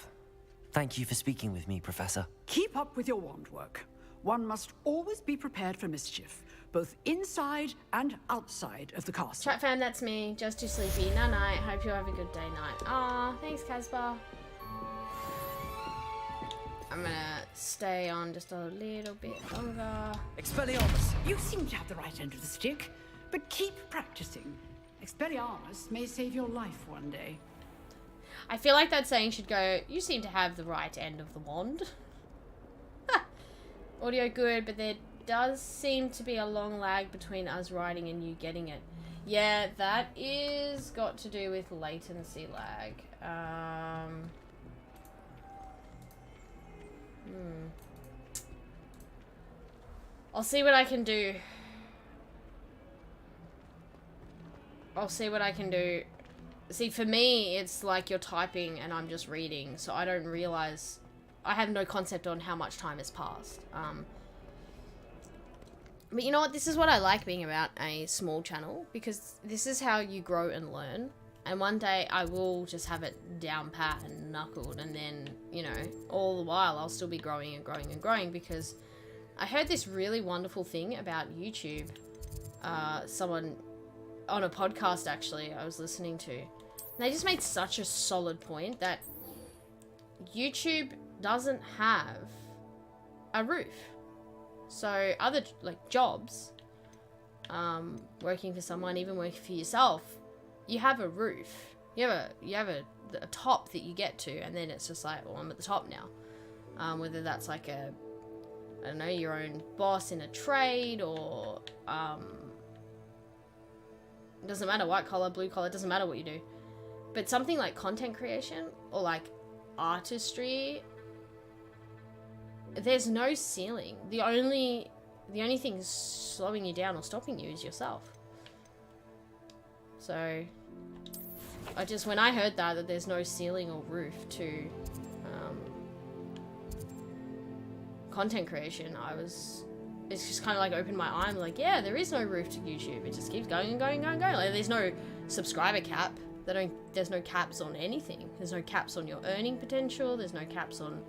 Thank you for speaking with me, Professor. Keep up with your wand work. One must always be prepared for mischief, both inside and outside of the castle. Chat fam, that's me. Just too sleepy. Night night. Hope you have a good day night. Aw, thanks, Casper. I'm gonna stay on just a little bit longer. Expelliarmus, you seem to have the right end of the stick, but keep practicing. Expelliarmus may save your life one day. I feel like that saying should go, you seem to have the right end of the wand. Audio good, but there does seem to be a long lag between us writing and you getting it. Yeah, that is got to do with latency lag. I'll see what I can do. I'll see what I can do. See, for me, it's like you're typing and I'm just reading, so I don't realize... I have no concept on how much time has passed. But you know what? This is what I like being about a small channel, because this is how you grow and learn. And one day I will just have it down pat and knuckled, and then, you know, all the while I'll still be growing and growing and growing, because I heard this really wonderful thing about YouTube. Someone on a podcast, actually, I was listening to. And they just made such a solid point that YouTube doesn't have a roof. So other, like, jobs, working for someone, even working for yourself, you have a roof. You have a top that you get to, and then it's just like, well, I'm at the top now. Whether that's like a, I don't know, your own boss in a trade, or it doesn't matter, white collar, blue collar, it doesn't matter what you do. But something like content creation or like artistry, there's no ceiling. The only thing slowing you down or stopping you is yourself. So when I heard that there's no ceiling or roof to content creation, it's just kind of like opened my eye. I'm like, yeah, there is no roof to YouTube. It just keeps going and going and going and going. Like, there's no subscriber cap. There's no caps on anything. There's no caps on your earning potential. There's no caps on,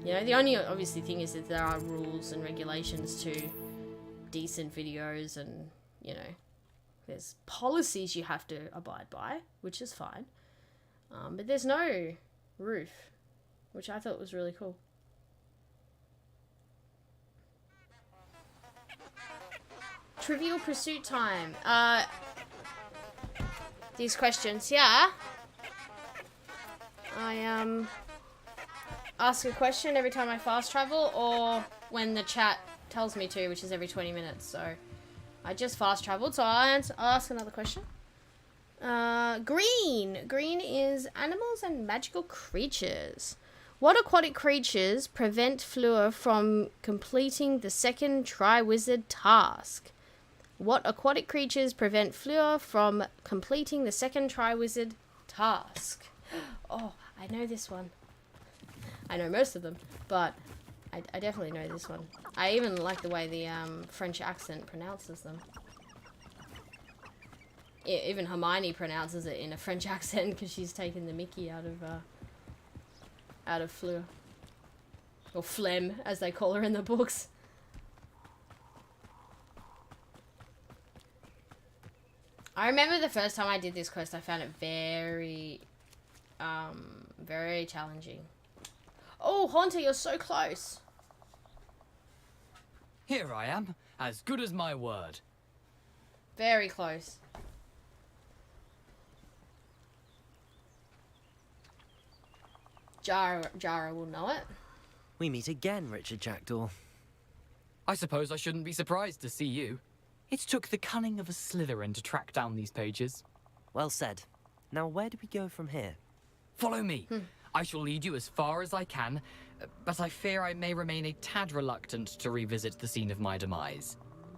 you know, the only obviously thing is that there are rules and regulations to decent videos, and, you know, there's policies you have to abide by, which is fine. But there's no roof, which I thought was really cool. Trivial Pursuit time. These questions, yeah. I ask a question every time I fast travel, or when the chat tells me to, which is every 20 minutes. So I just fast traveled, so I'll ask another question. Green. Green is animals and magical creatures. What aquatic creatures prevent Fleur from completing the second Triwizard task? What aquatic creatures prevent Fleur from completing the second Triwizard task? Oh, I know this one. I know most of them, but I definitely know this one. I even like the way the French accent pronounces them. Even Hermione pronounces it in a French accent because she's taken the Mickey out of Fleur. Or phlegm, as they call her in the books. I remember the first time I did this quest, I found it very, very challenging. Oh, Haunter, you're so close. Here I am, as good as my word. Very close. Jara will know it. We meet again, Richard Jackdaw. I suppose I shouldn't be surprised to see you. It took the cunning of a Slytherin to track down these pages. Well said. Now, where do we go from here? Follow me. I shall lead you as far as I can, but I fear I may remain a tad reluctant to revisit the scene of my demise.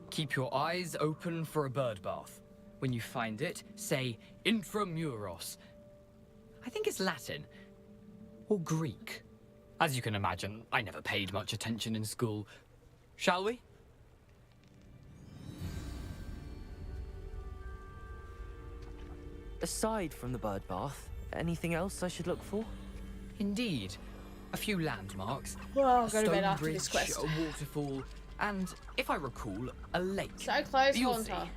Keep your eyes open for a bird bath. When you find it, say intramuros. I think it's Latin. Or Greek. As you can imagine, I never paid much attention in school. Shall we? Aside from the bird bath, anything else I should look for? Indeed. A few landmarks. Well, I'll A go to bed stone after bridge, this quest. a waterfall, and, if I recall, a lake. So close, You'll Haunter. see.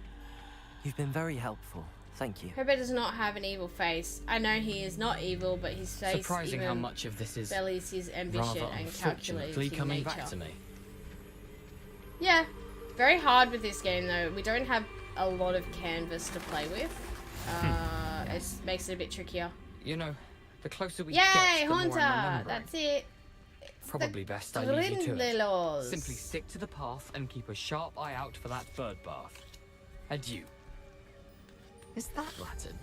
You've been very helpful. Thank you. Herbert does not have an evil face. I know he is not evil, but his face Surprising even how much of this is bellies his ambition rather and unfortunately calculating coming nature. back to me. Yeah, very hard with this game though. We don't have a lot of canvas to play with. It makes it a bit trickier. You know, the closer we Yay, get, the more I'm Haunter! remembering. That's it. Probably best I leave you to it. Grindelows. Simply stick to the path and keep a sharp eye out for that bird bath. Adieu. Is that Latin?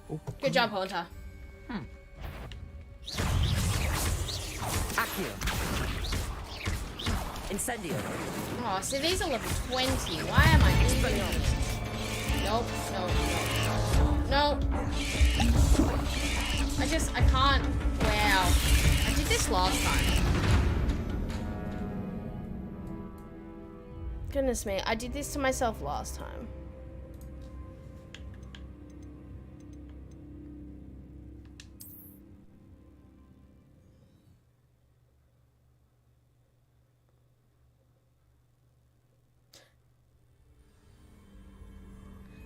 Or Good job, Haunter. Accio. Incendio. Oh, see, these are level 20. Why am I doing this? Nope, nope. I can't. Wow. I did this last time. Goodness me, I did this to myself last time.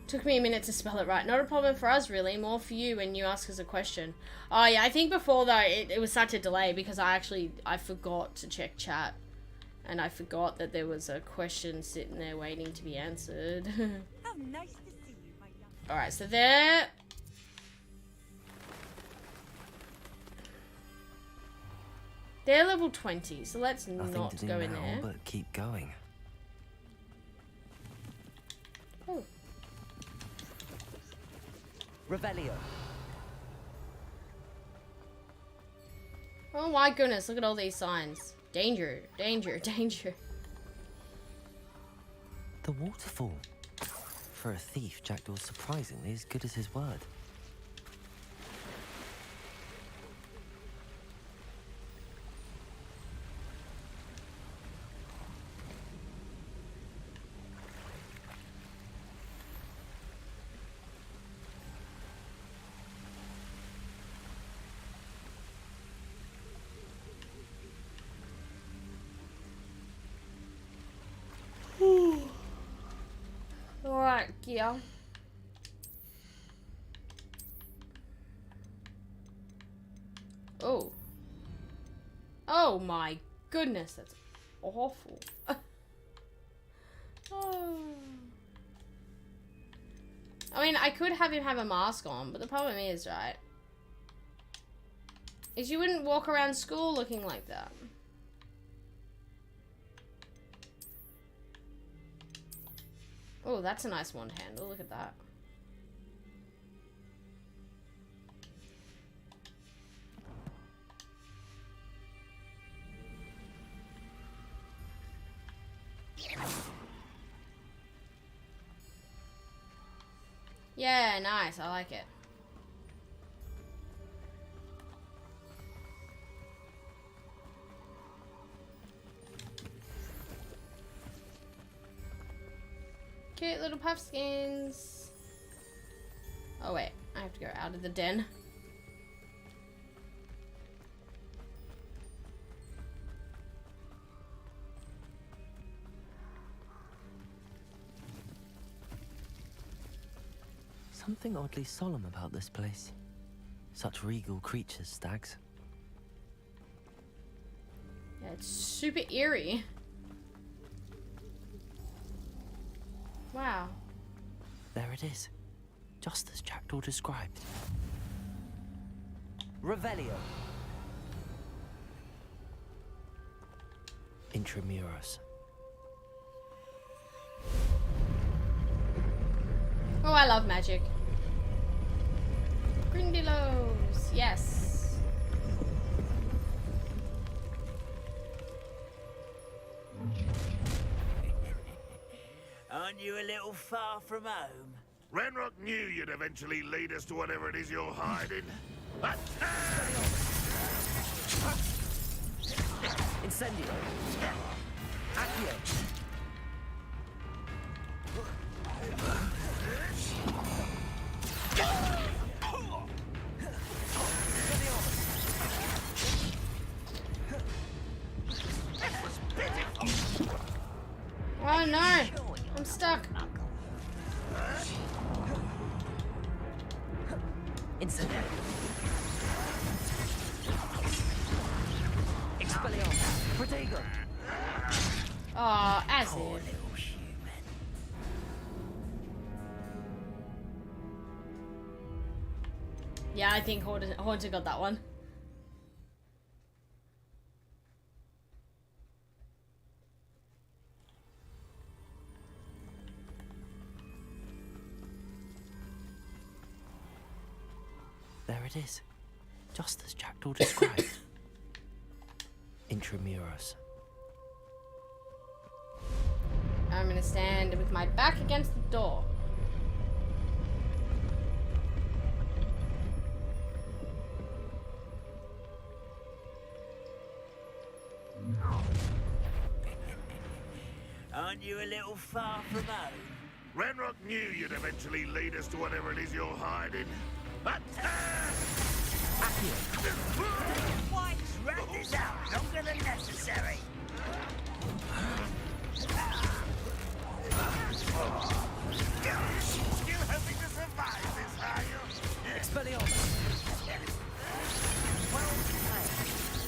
Took me a minute to spell it right. Not a problem for us, really. More for you when you ask us a question. Oh, yeah, I think before, though, it was such a delay because I forgot to check chat. And I forgot that there was a question sitting there waiting to be answered. How nice to see you, my young. Alright, so there... They're level 20, so let's Nothing not to do go in now, there. but keep going. Oh. Revelio. Oh my goodness, look at all these signs. Danger, danger, danger. The waterfall. For a thief, Jackdaw's surprisingly as good as his word. Alright, gear. Oh. Oh my goodness, that's awful. Oh. I mean, I could have him have a mask on, but the problem is, right, is you wouldn't walk around school looking like that. Oh, that's a nice wand handle. Look at that. Yeah, nice. I like it. Cute little puffskins. Oh wait, I have to go out of the den. something oddly solemn about this place. Such regal creatures, stags. Yeah, it's super eerie. Wow. There it is. Just as Jackdaw described. Revelio. Intramuros. Oh, I love magic. Grindylows, yes. Aren't you a little far from home? Ranrock knew you'd eventually lead us to whatever it is you're hiding. Incendio. Accio. Oh no! I'm stuck. Incendio. Expelliarmus. Protego. Oh, as if. Yeah, I think Haunted got that one. There it is. Just as Jackdaw described. Intramuros. I'm gonna stand with my back against the door. Aren't you a little far from home? Ranrock knew you'd eventually lead us to whatever it is you're hiding. White's rat is out longer than necessary. Still hoping to survive this, are you? Expelliarmus. Well played.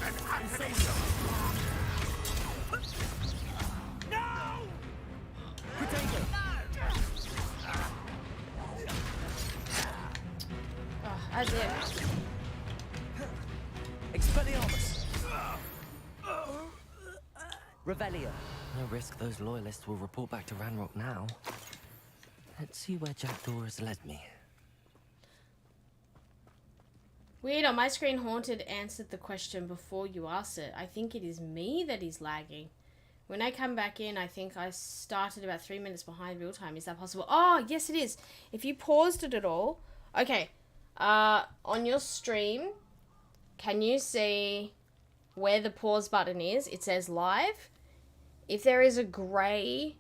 And Incendio. No! Protego. Oh, as if. Expelliarmus. Revelio. No risk those loyalists will report back to Ranrock now. Let's see where Jackdaw has led me. Weird, on my screen Haunted answered the question before you asked it. I think it is me that is lagging. When I come back in, I think I started about 3 minutes behind real time. Is that possible? Oh, yes it is. If you paused it at all. Okay. On your stream, can you see where the pause button is? It says live. If there is a grey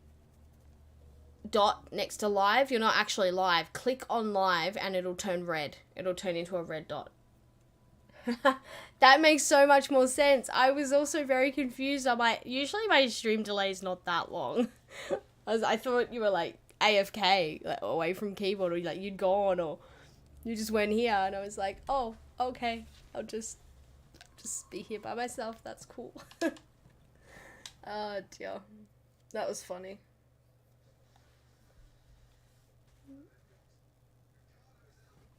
dot next to live, you're not actually live. Click on live and it'll turn red. It'll turn into a red dot. That makes so much more sense. I was also very confused. Usually my stream delay is not that long. I thought you were like AFK, like away from keyboard, or like you'd gone, or you just weren't here. And I was like, oh, okay, I'll just be here by myself. That's cool. Oh dear, that was funny.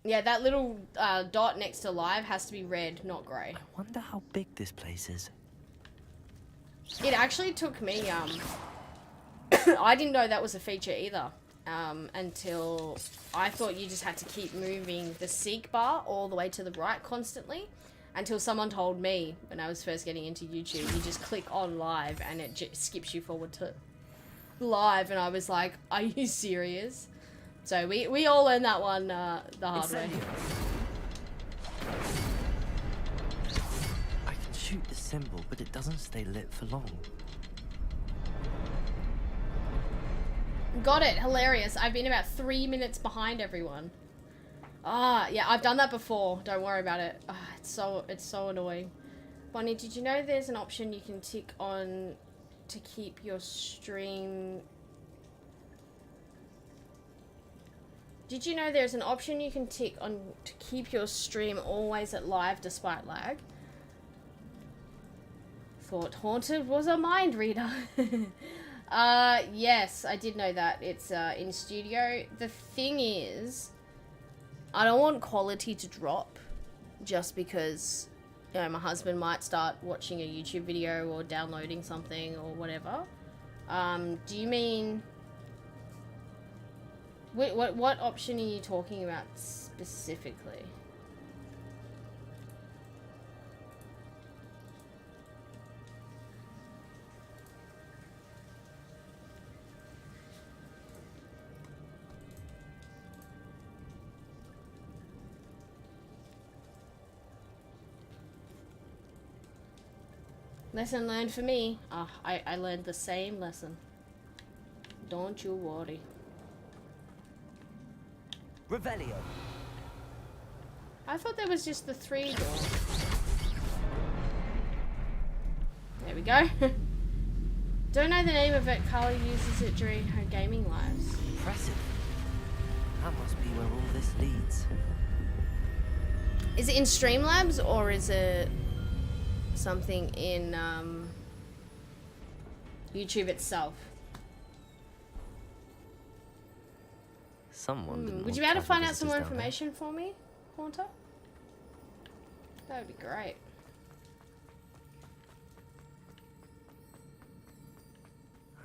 Yeah, that little dot next to live has to be red, not grey. I wonder how big this place is. It actually took me, I didn't know that was a feature either, until I thought you just had to keep moving the seek bar all the way to the right constantly, until someone told me when I was first getting into YouTube, you just click on live and it skips you forward to live, and I was like, are you serious? So we all learned that one the hard way. I can shoot the symbol, but it doesn't stay lit for long. Got it. Hilarious. I've been about 3 minutes behind everyone. Ah, yeah, I've done that before. Don't worry about it. Ah, it's so annoying. Bonnie, did you know there's an option you can tick on to keep your stream Did you know there's an option you can tick on to keep your stream always at live despite lag? Thought Haunted was a mind reader. Yes, I did know that. It's in studio. The thing is, I don't want quality to drop just because, you know, my husband might start watching a YouTube video or downloading something or whatever. Do you mean... What option are you talking about specifically? Lesson learned for me. I learned the same lesson. Don't you worry. Revelio. I thought there was just the 3 door. There we go. Don't know the name of it. Carly uses it during her gaming lives. Impressive. That must be where all this leads. Is it in Streamlabs or is it something in YouTube itself? Someone didn't Would you be want able to find out visitors some more down there. information for me, Haunter? That would be great.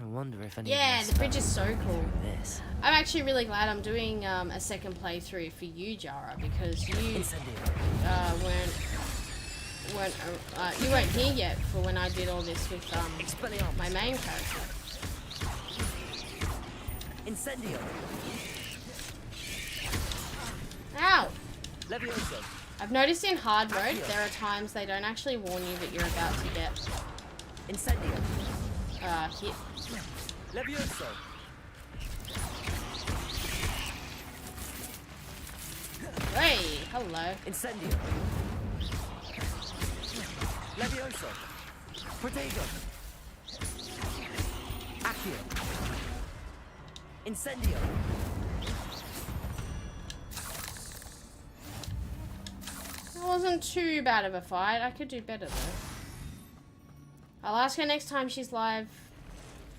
I wonder if any Yeah, of the bridge is so cool. This. I'm actually really glad I'm doing a second playthrough for you, Jara, because you weren't here yet for when I did all this with my main character. Incendio. Ow! Levioso. I've noticed in hard mode there are times they don't actually warn you that you're about to get Incendio. hit. Levioso. Hey, hello. Incendio. Levioso. Protego. Accio. Incendio. It wasn't too bad of a fight. I could do better though. I'll ask her next time she's live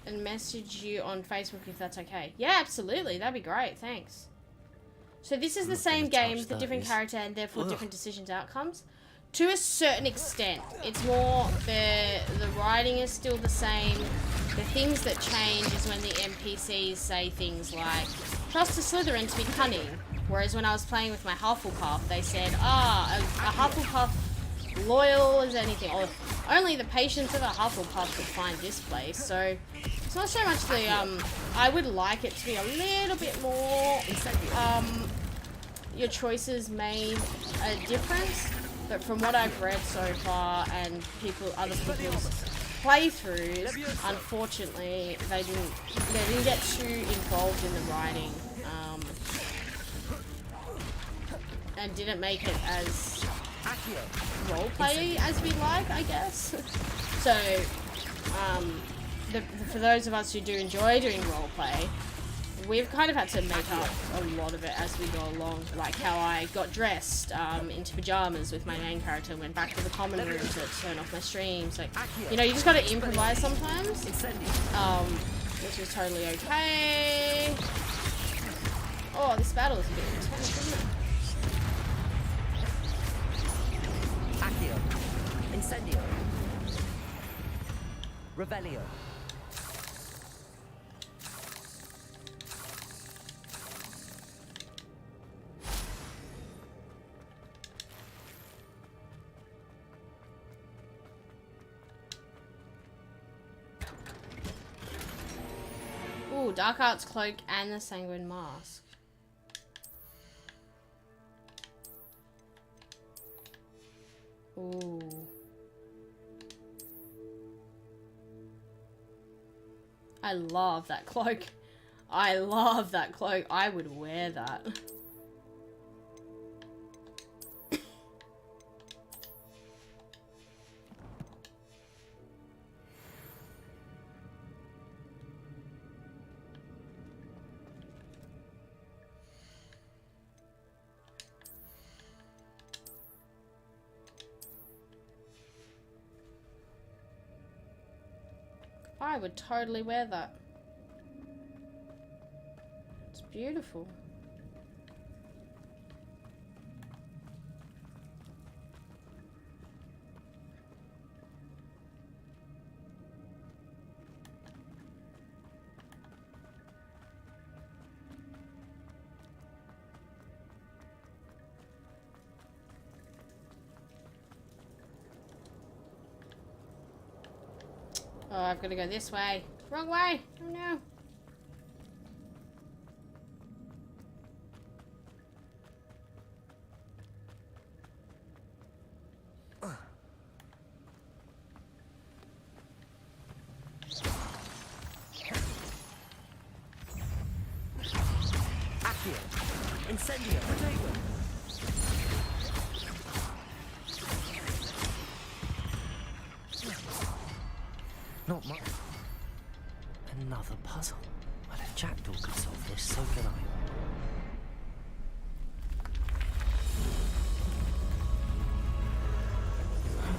and message you on Facebook if that's okay. Yeah, absolutely. That'd be great. Thanks. So this is the same game with a different character and therefore different decisions outcomes. To a certain extent. It's more the writing is still the same. The things that change is when the NPCs say things like, trust a Slytherin to be cunning. Whereas when I was playing with my Hufflepuff, they said, a Hufflepuff loyal as anything. Or only the patience of a Hufflepuff could find this place. So it's not so much the, I would like it to be a little bit more, your choices made a difference. But from what I've read so far and other people's playthroughs, unfortunately, they didn't get too involved in the writing, and didn't make it as roleplay as we'd like, I guess. So, for those of us who do enjoy doing roleplay, we've kind of had to make up a lot of it as we go along, like how I got dressed into pajamas with my main character and went back to the common room to turn off my streams. Like, you know, you just gotta improvise sometimes, which is totally okay. Oh, this battle is a bit intense, isn't it? Accio. Incendio. Revelio. Ooh, Dark Arts Cloak and the Sanguine Mask. Ooh. I love that cloak. I love that cloak. I would wear that. I would totally wear that. It's beautiful. Oh, I've got to go this way. Wrong way. Oh no. Accio! Incendio! Potato! Not much. Another puzzle. Well, if Jackdaw could solve this, so can I.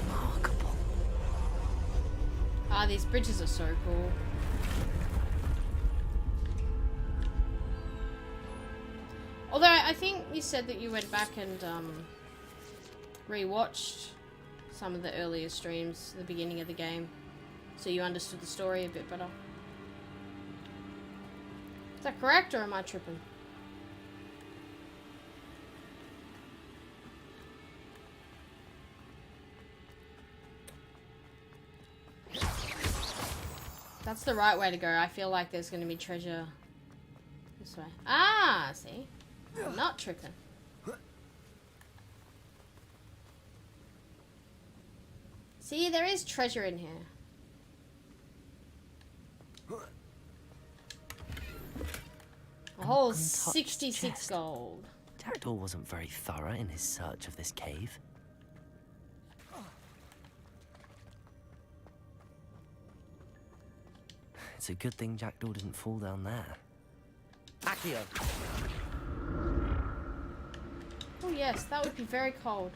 Remarkable. Ah, these bridges are so cool. Although I think you said that you went back and rewatched some of the earlier streams at the beginning of the game, so you understood the story a bit better. Is that correct, or am I tripping? That's the right way to go. I feel like there's going to be treasure this way. Ah, see? I'm not tripping. See, there is treasure in here. A whole 66 chest. gold. Jackdaw wasn't very thorough in his search of this cave. It's a good thing Jackdaw didn't fall down there. Accio! Oh yes, that would be very cold.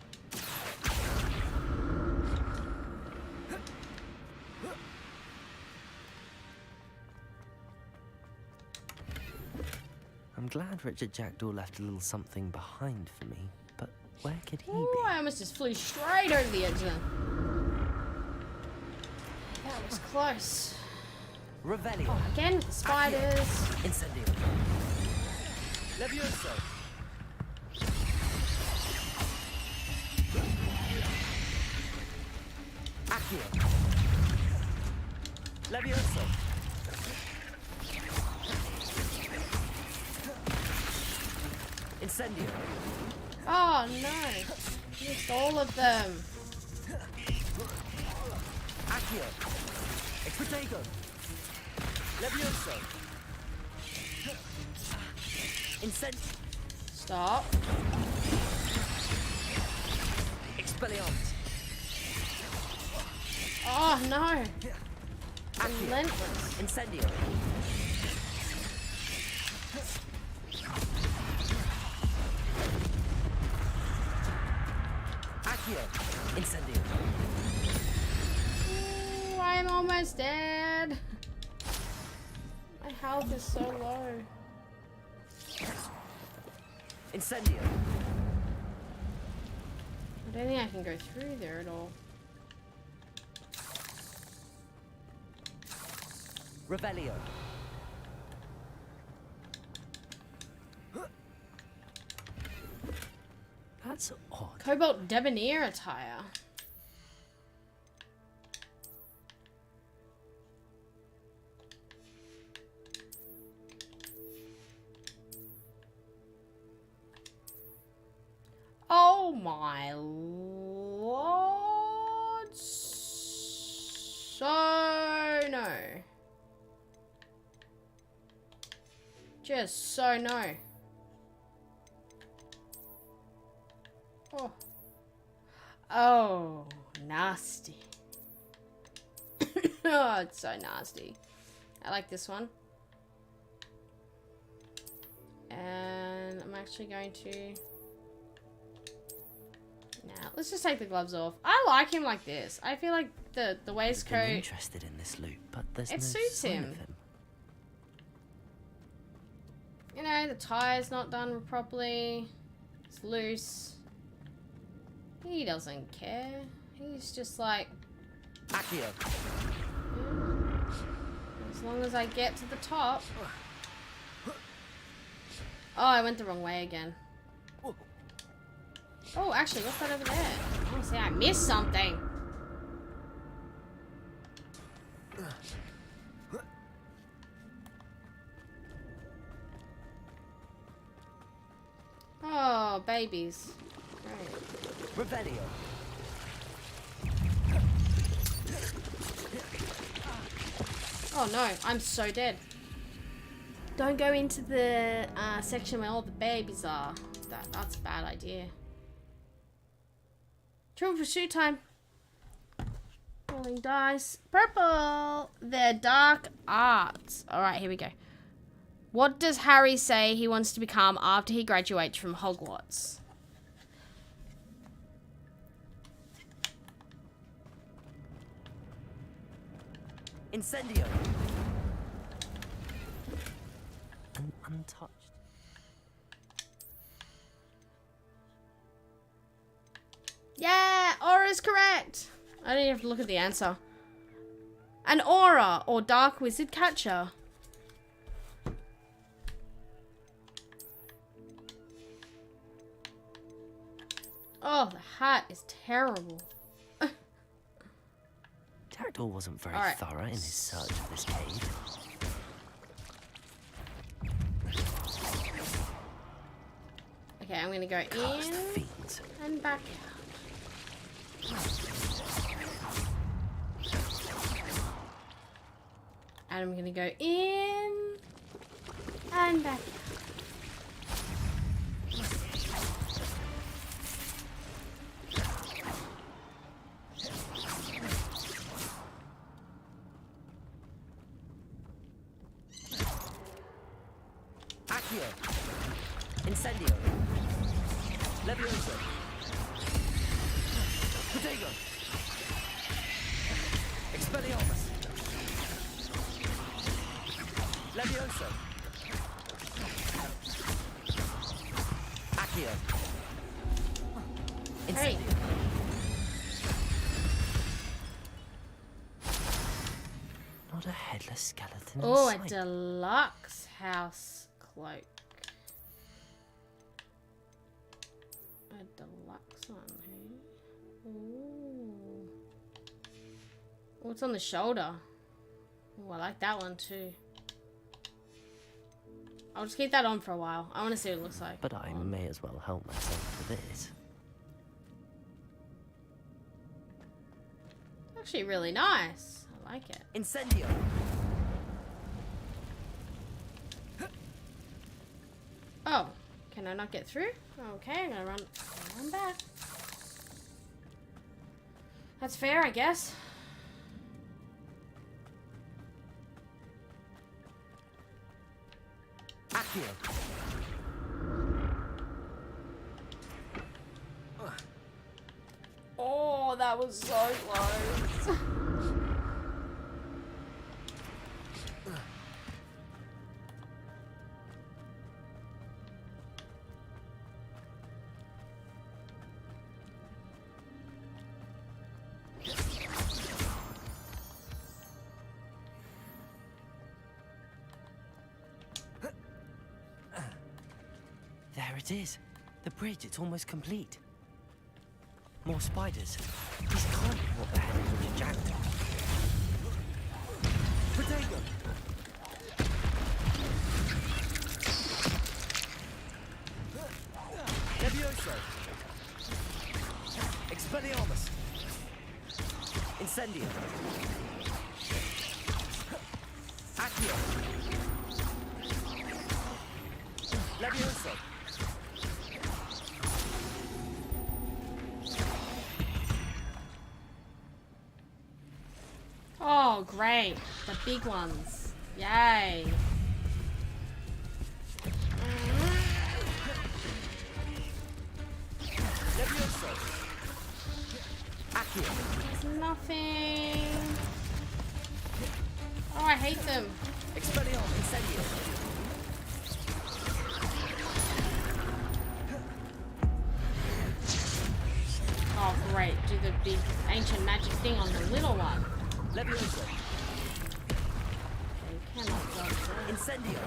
I'm glad Richard Jackdaw left a little something behind for me, but where could he Ooh, be? I almost just flew straight over the edge then. That was close. Revelio! Oh, again with the spiders. Incendio! Levioso! Accio! Levioso! Incendio! Oh no! Missed all of them. Accio! Expotego! Levioso! Incendio! Stop. Expelliarmus! Oh no! Accio! Relentless. Incendio! Accio! Incendio! Ooh, I'm almost dead. My health is so low. Incendio! I don't think I can go through there at all. Revelio! That's odd. Cobalt Debonair attire. Oh my lord. So no. Just so no. Oh. Oh, nasty. Oh, it's so nasty. I like this one. And I'm actually going to... Now, let's just take the gloves off. I like him like this. I feel like the I'm waistcoat. interested in this loot, but there's It no suits sign him. of him. You know, the tie's not done properly. It's loose. He doesn't care. He's just like, Accio. yeah, as long as I get to the top. Oh, I went the wrong way again. Oh, actually, what's that over there? Oh, see, I missed something. Oh, babies. Right. Revelio. Oh no, I'm so dead. Don't go into the section where all the babies are. That's a bad idea. Triple pursuit time. Rolling dice. Purple. They're dark arts. Alright, here we go. What does Harry say he wants to become after he graduates from Hogwarts? Incendio. An untouched. Yeah, aura is correct. I don't even have to look at the answer. An aura or dark wizard catcher. Oh, the hat is terrible. Jackdaw wasn't very Alright. thorough in his search of this cave. Okay, I'm gonna go Curse the in fiends. and back out. And I'm gonna go in and back out. Accio. Incendio. Levioso. Protego. Expelliarmus. Levioso. Accio. Hey. Incendio. Not a headless skeleton in Oh, a sight. deluxe house cloak. A deluxe one, hey? Ooh. Oh, it's on the shoulder. Oh, I like that one too. I'll just keep that on for a while. I want to see what it looks like. But I may as well help myself to this. Actually really nice. I like it. Incendio. Oh, can I not get through? Okay, I'm gonna run back. That's fair, I guess. Accio. Oh, that was so close. There it is. The bridge, it's almost complete. More spiders. These can't be what the heck is Richard Jackdaw. Protego! Levioso! Expelliarmus! Incendio! Accio! Levioso! Oh, great. The big ones. Yay. Levioso! There's nothing. Oh, I hate them. Expelliarmus Incendio. Oh, great. Do the big ancient magic thing on the little one. Levioso. Okay, cannot dodge that. Incendio.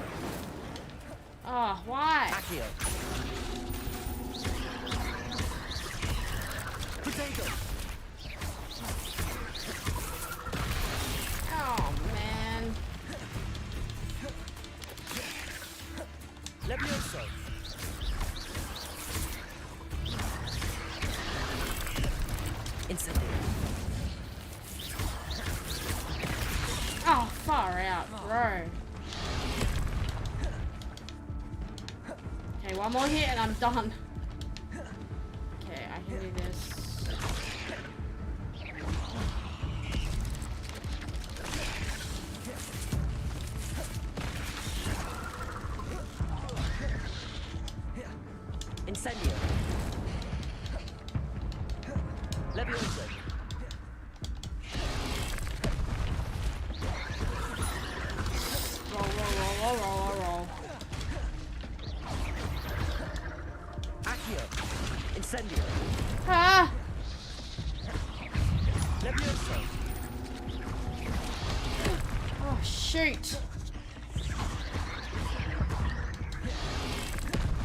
Oh, why? Accio. Potato. Oh, man. Levioso. Incendio. Oh, far out, bro. Okay, one more hit and I'm done. Okay, I can do this. Incendio. Levioso. Roll. Accio. Incendio. Ah! Levioso. Oh, shoot.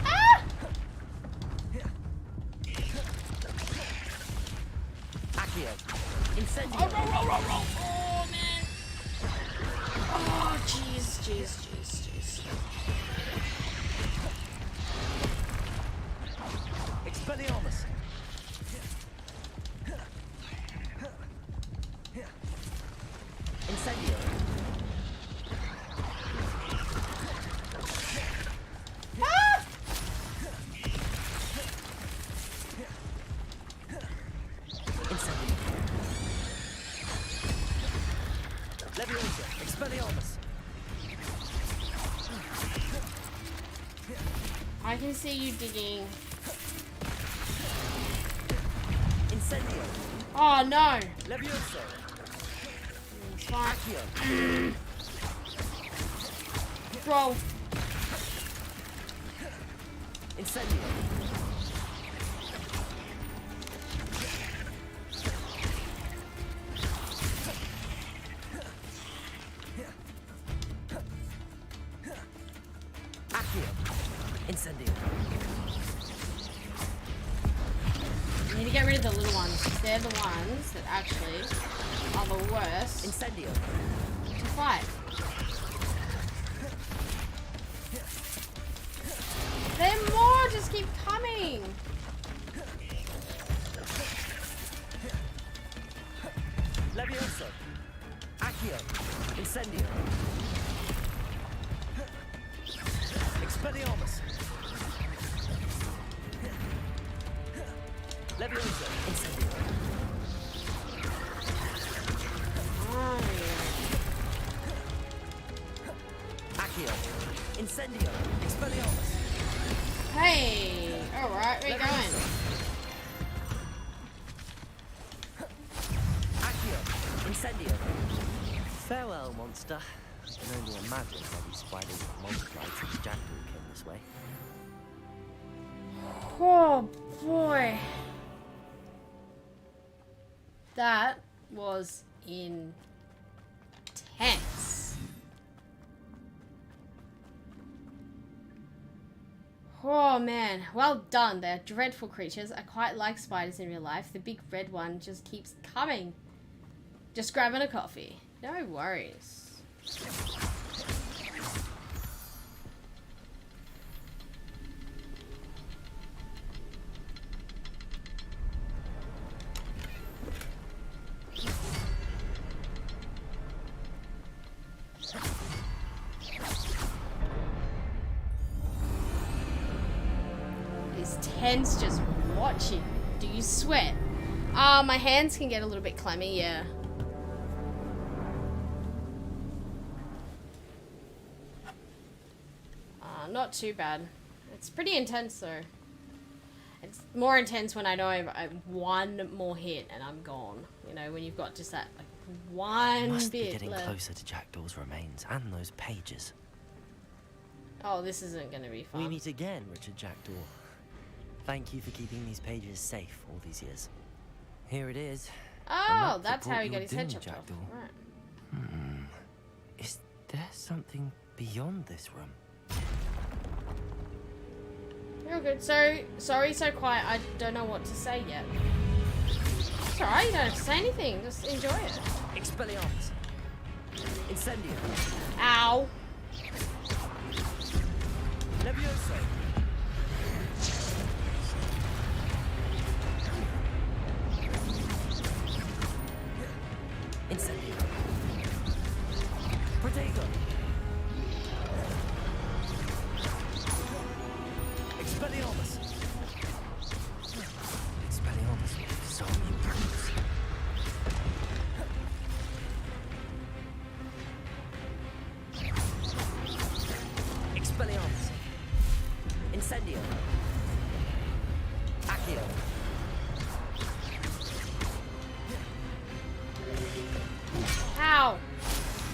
Ah! Accio. Incendio. Roll. Oh, man. Oh, jeez. Expelliarmus. Incendio. Ah! Incendio. Levioso. Expelliarmus. I can see you digging. Incendio. Oh, no. Levioso. It's fine. Accio. Roll. Incendio. Accio. Incendio. You need to get rid of the little ones. They're the ones that actually are the worst Incendio. to fight. There more just keep coming. Levioso. Accio. Incendio. Expelliarmus. Levioso. Incendio. Oh, Accio. Incendio. Expelliarmus. yeah. Hey. Alright, where you going? Accio. Incendio. Farewell, monster. I can only imagine how these spiders multiplied since Jackdaw came this way. Oh boy. That was intense. Oh man, well done. They're dreadful creatures. I quite like spiders in real life. The big red one just keeps coming. Just grabbing a coffee. No worries. It's tense just watching. Do you sweat? My hands can get a little bit clammy, yeah. Not too bad. It's pretty intense though. It's more intense when I know I've one more hit and I'm gone. You know, when you've got just that like one Must bit be getting left. closer to Jackdaw's remains and those pages. Oh, this isn't going to be fun. We meet again, Richard Jackdaw. Thank you for keeping these pages safe all these years. Here it is. the Oh, map that that's how brought he got your his head doom, chopped off. Jackdaw. Right. Is there something beyond this room? You're good. So, sorry, so quiet. I don't know what to say yet. It's alright, you don't have to say anything. Just enjoy it. Expelliarmus. Incendio. Ow. Levioso. Incendio. Protego. Expelliarmus. Expelliarmus will dissolve you brutes. Expelliarmus. Incendio. Accio. Ow.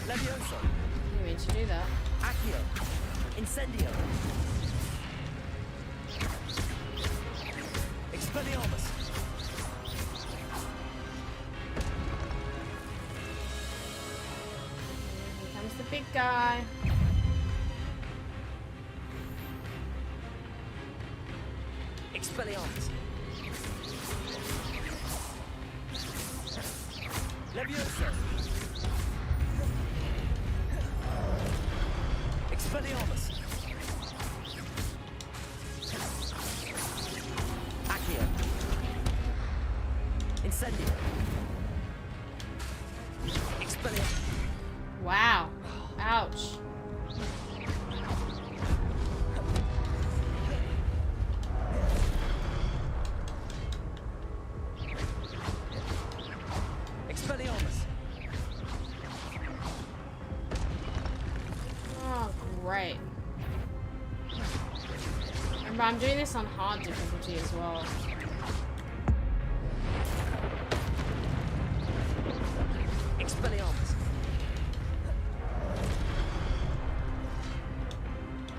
Levioso. You mean to do that? Accio. Incendio. Expelliarmus. Here comes the big guy. Expelliarmus. Levioso. Expelliarmus. Accio. Incendio. Expelliarmus. Wow. Ouch. Expelliarmus. Oh, great. Remember, I'm doing this on hard difficulty as well. Expelliarmus.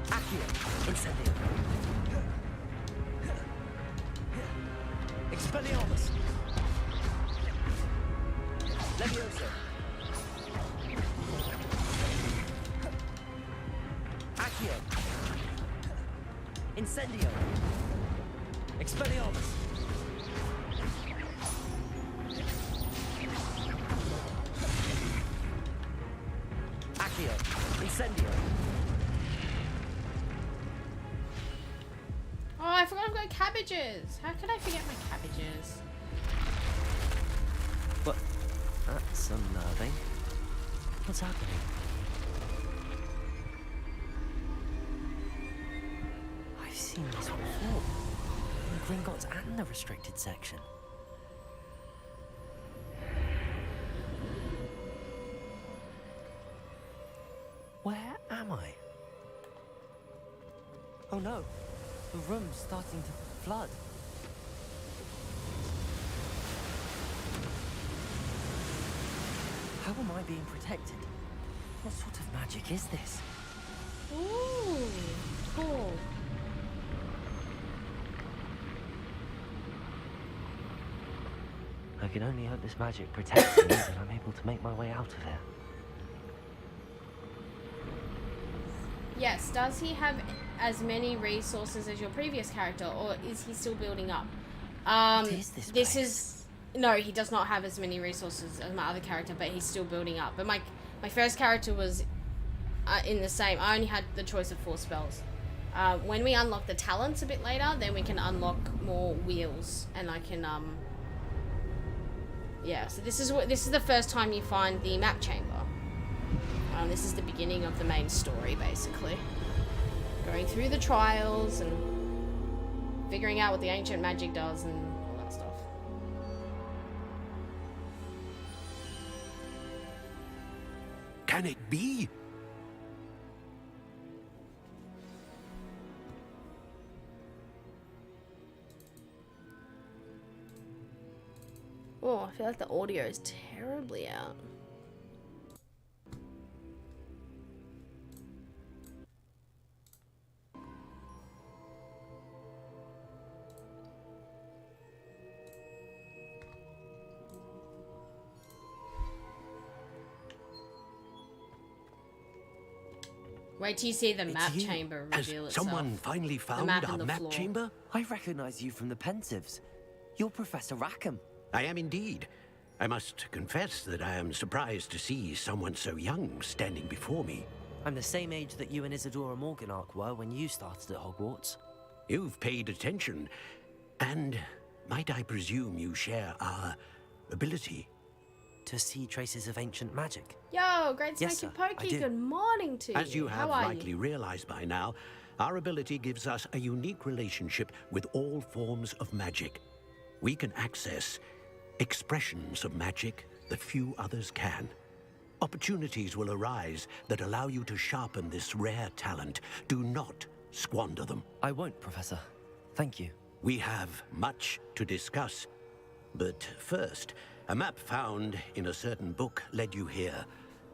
Accio. Incendio. Expelliarmus. Levioso. Accio. Incendio. Expelliarmus. Accio. Incendio. Oh, I forgot I've got cabbages. How could I forget my cabbages? What? That's unnerving. What's happening? I've seen this before. In the Gringotts and the restricted section. Where am I? Oh no, the room's starting to flood. How am I being protected? What sort of magic is this? Ooh, cool. I can only hope this magic protects me and I'm able to make my way out of here. Yes, does he have as many resources as your previous character, or is he still building up? What is this place? is... No, he does not have as many resources as my other character, but he's still building up. But my first character was in the same... I only had the choice of 4 spells. When we unlock the talents a bit later, then we can unlock more wheels, and I can... Yeah, so this is the first time you find the map chamber. This is the beginning of the main story, basically. Going through the trials and figuring out what the ancient magic does and all that stuff. Can it be? Oh, I feel like the audio is terribly out. Wait till you see the map you. chamber Has reveal itself. someone finally found map our and the map floor. chamber? I recognize you from the Pensives. You're Professor Rackham. I am indeed. I must confess that I am surprised to see someone so young standing before me. I'm the same age that you and Isadora Morganach were when you started at Hogwarts. You've paid attention, and might I presume you share our ability? To see traces of ancient magic. Yo, great Yes, smoky sir, I pokey. do. Good morning to you. As you have How are rightly you? realized by now, our ability gives us a unique relationship with all forms of magic. We can access expressions of magic that few others can. Opportunities will arise that allow you to sharpen this rare talent. Do not squander them. I won't, Professor. Thank you. We have much to discuss. But first, a map found in a certain book led you here.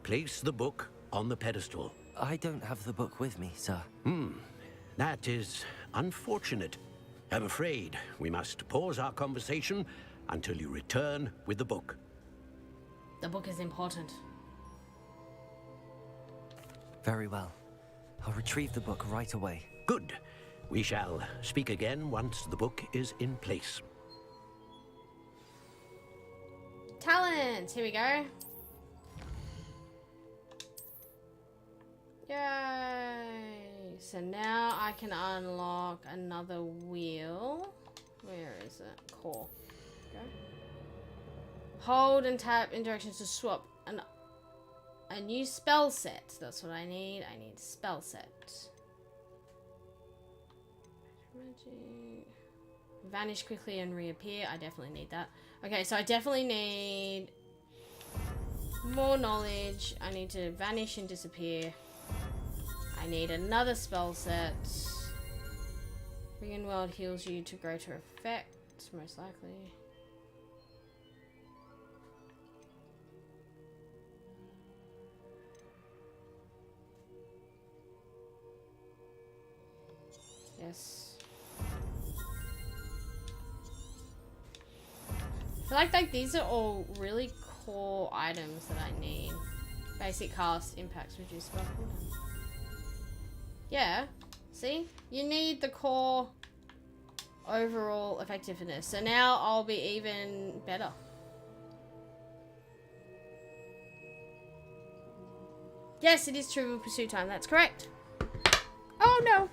Place the book on the pedestal. I don't have the book with me, sir. That is unfortunate. I'm afraid we must pause our conversation until you return with the book. The book is important. Very well. I'll retrieve the book right away. Good. We shall speak again once the book is in place. Talents. Here we go. Yay. So now I can unlock another wheel. Where is it? Core. Go. Hold and tap in directions to swap a new spell set. That's what I need. I need spell set. Magic. Vanish quickly and reappear. I definitely need that. Okay, so I definitely need more knowledge. I need to vanish and disappear. I need another spell set. Ring World heals you to greater effect, most likely. Yes. I feel like these are all really core items that I need. Basic cast, impacts, reduce spell cooldown. Yeah, see? You need the core overall effectiveness. So now I'll be even better. Yes, it is Trivial Pursuit time. That's correct. Oh no.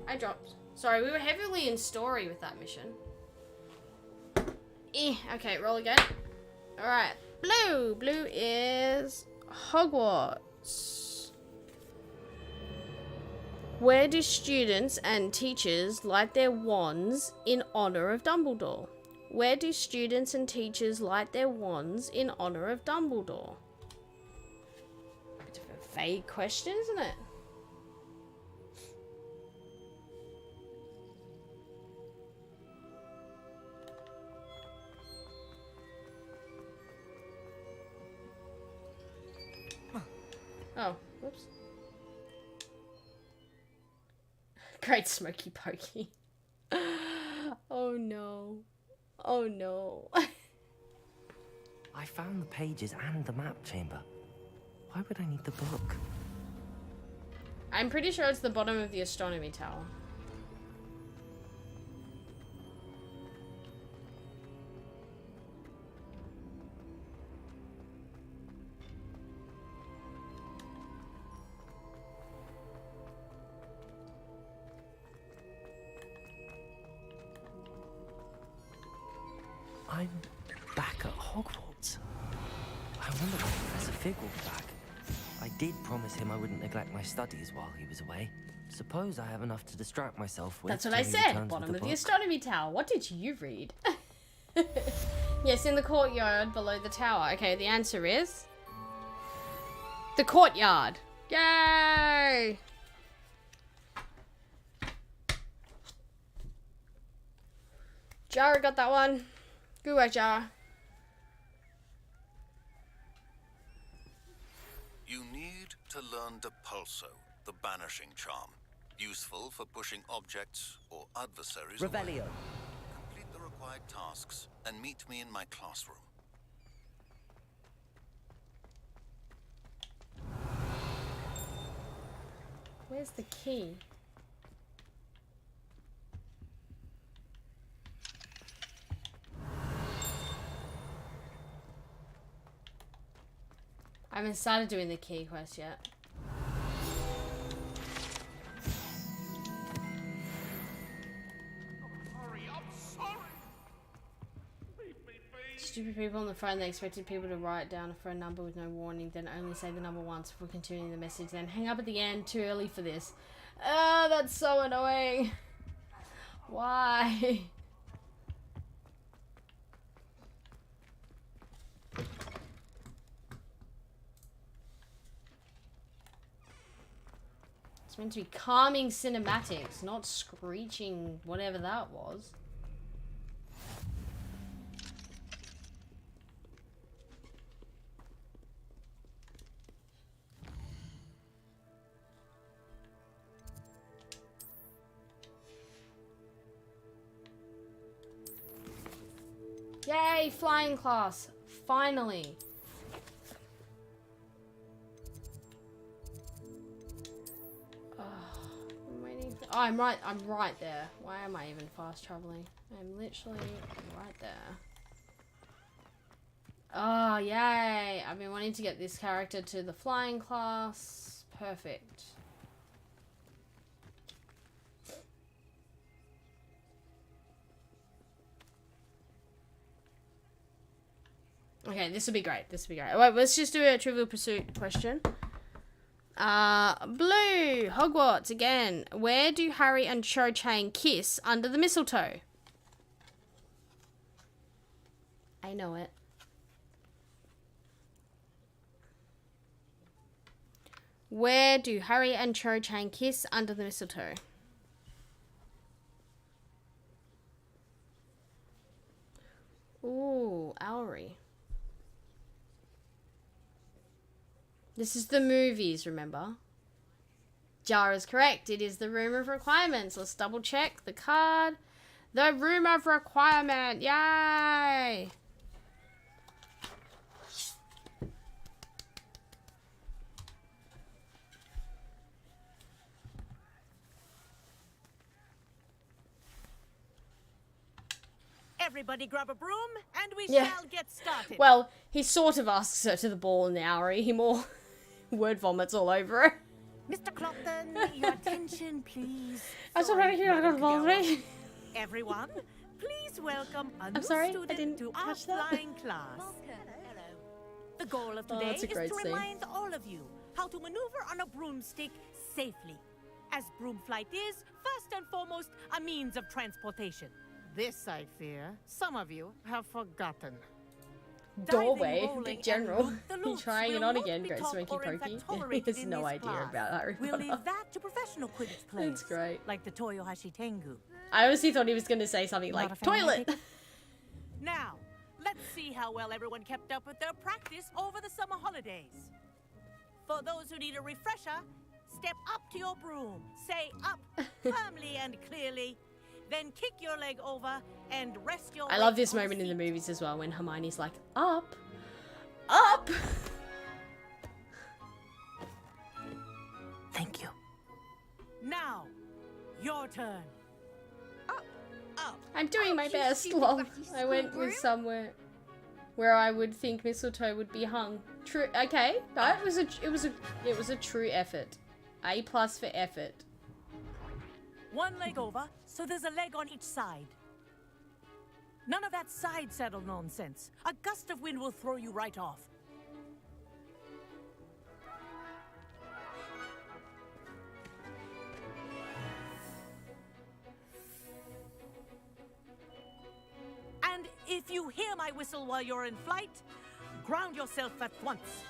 I dropped. Sorry, we were heavily in story with that mission. Okay, roll again. Alright. Blue. Blue is Hogwarts. Where do students and teachers light their wands in honor of Dumbledore? Where do students and teachers light their wands in honor of Dumbledore? Bit of a vague question, isn't it? Oh, whoops. Great smoky pokey. Oh no. Oh no. I found the pages and the map chamber. Why would I need the book? I'm pretty sure it's the bottom of the astronomy tower. I'm back at Hogwarts. I wonder if Professor Fig will be back. I did promise him I wouldn't neglect my studies while he was away. Suppose I have enough to distract myself with. That's what I said. Bottom of the astronomy tower. What did you read? Yes, in the courtyard below the tower. Okay, the answer is the courtyard. Yay! Jara got that one. Good work, Jara. You need to learn Depulso, the banishing charm. Useful for pushing objects or adversaries away. Revelio. Complete the required tasks and meet me in my classroom. Where's the key? I haven't started doing the key quest yet. Stupid people on the phone, they expected people to write down a phone number with no warning, then only say the number once before continuing the message, then hang up at the end. Too early for this. Ah, that's so annoying. Why? It's meant to be calming cinematics, not screeching whatever that was. Yay, flying class. Finally. I'm waiting for, I'm right there. Why am I even fast traveling? I'm literally right there. Oh, yay. I've been wanting to get this character to the flying class. Perfect. Okay, this will be great. This will be great. Wait, let's just do a Trivial Pursuit question. Blue, Hogwarts again. Where do Harry and Cho Chang kiss under the mistletoe? I know it. Where do Harry and Cho Chang kiss under the mistletoe? Ooh, Owry. This is the movies, remember? Jara's correct. It is the Room of Requirements. Let's double check the card. The Room of Requirement. Yay! Everybody grab a broom and we Yeah. shall get started. Well, he sort of asks her to the ball in the Owry. He more word vomits all over her. Mr. Clopton, your attention, please. I'm sorry, I got involved. Everyone, please welcome a new sorry, I student didn't to our catch that. flying class. The goal of Oh, today that's a is great to scene. remind all of you how to maneuver on a broomstick safely, as broom flight is, first and foremost, a means of transportation. This, I fear, some of you have forgotten. Doorway, Diving, Big rolling, General. and He loop-the-loops trying it will on not again, be Great taught Swanky or in fact Pokey. He tolerated has in no this idea class. about Harry We'll Potter. leave that to professional Quidditch players. That's great. Like the Toyohashi Tengu. I honestly thought he was going to say something Not like, a fan, I toilet! take it? Now, let's see how well everyone kept up with their practice over the summer holidays. For those who need a refresher, step up to your broom, say up firmly and clearly, then kick your leg over and rest your I love weight this on the moment in the seat. movies as well, when Hermione's like, up! Up! Thank you. Now, your turn. I'm doing my best, lol. I went with somewhere where I would think mistletoe would be hung. True. Okay, no, it was a true effort. A+ for effort. One leg over, so there's a leg on each side. None of that side saddle nonsense. A gust of wind will throw you right off. And if you hear my whistle while you're in flight, ground yourself at once.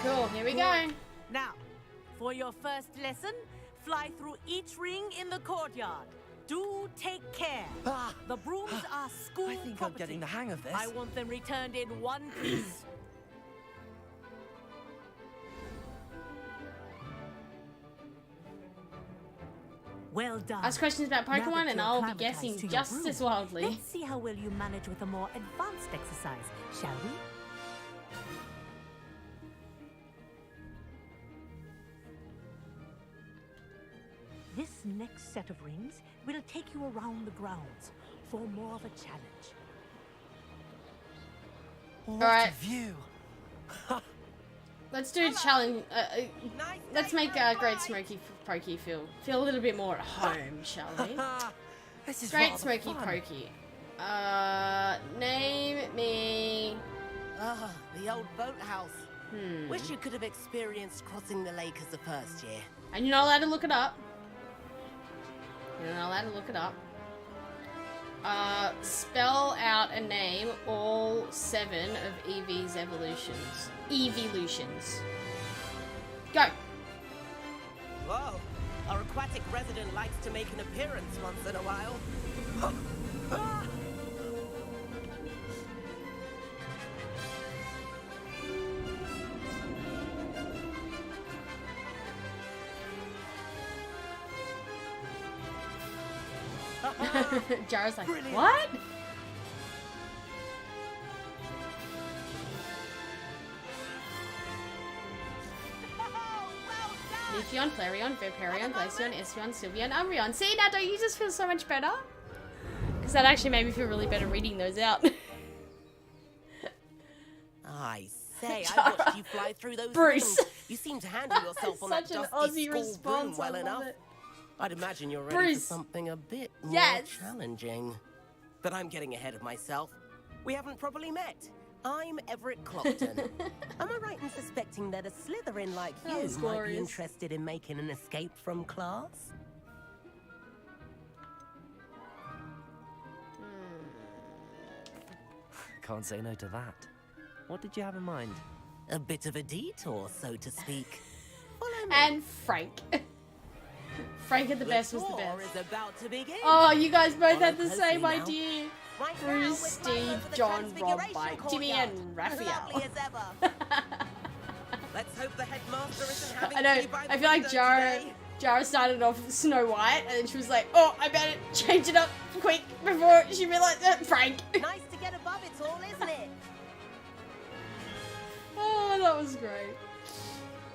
Cool, here we go. Now, for your first lesson, Fly through each ring in the courtyard. Do take care. The brooms are school I think property. I'm getting the hang of this. I want them returned in one piece. Well done. Ask questions about Now that Pokemon and you're I'll be acclimatized guessing to your just broom, as wildly. Let's see how well you manage with a more advanced exercise, shall we? This next set of rings will take you around the grounds for more of a challenge. What Alright. a view! Let's do a challenge. Let's make Great Smoky Pokey feel a little bit more at home, shall we? This is Great rather Smoky fun. Pokey. Name me. Ah, the old boathouse. Wish you could have experienced crossing the lake as the first year. And you're not allowed to look it up. You're not allowed to look it up. Spell out a name all 7 of Eevee's evolutions. Evolutions. Go. Whoa, our aquatic resident likes to make an appearance once in a while. Jara's like, Brilliant. what? Leafeon, Flareon, Vaporeon, Glaceon, Espeon, Sylveon, Umbreon. See, now don't you just feel so much better? Because that actually made me feel really better reading those out. I say, I watched you fly through those Bruce. rings. You seem to handle yourself on that Such an dusty Aussie school response, broom well I love enough. it. I'd imagine you're ready Bruce. for something a bit more Yes. challenging. But I'm getting ahead of myself. We haven't properly met. I'm Everett Clopton. Am I right in suspecting that a Slytherin like That you was might be glorious. interested in making an escape from class? Can't say no to that. What did you have in mind? A bit of a detour, so to speak. Follow me. And Frank. Frank at the best was the tour best. is about to begin. Oh, you guys both Follow had the closely same now. idea. Right now, Bruce, we're flying Steve, over the John, Rob, Transfiguration Mike, Timmy, courtyard. and Raphael. Lovely as ever. Let's hope the headmaster isn't having I know. tea by the I feel like window Jara today. started off with Snow White, and then she was like, "Oh, I better change it up quick before she realized that Frank." Nice to get above it all, isn't it? Oh, that was great.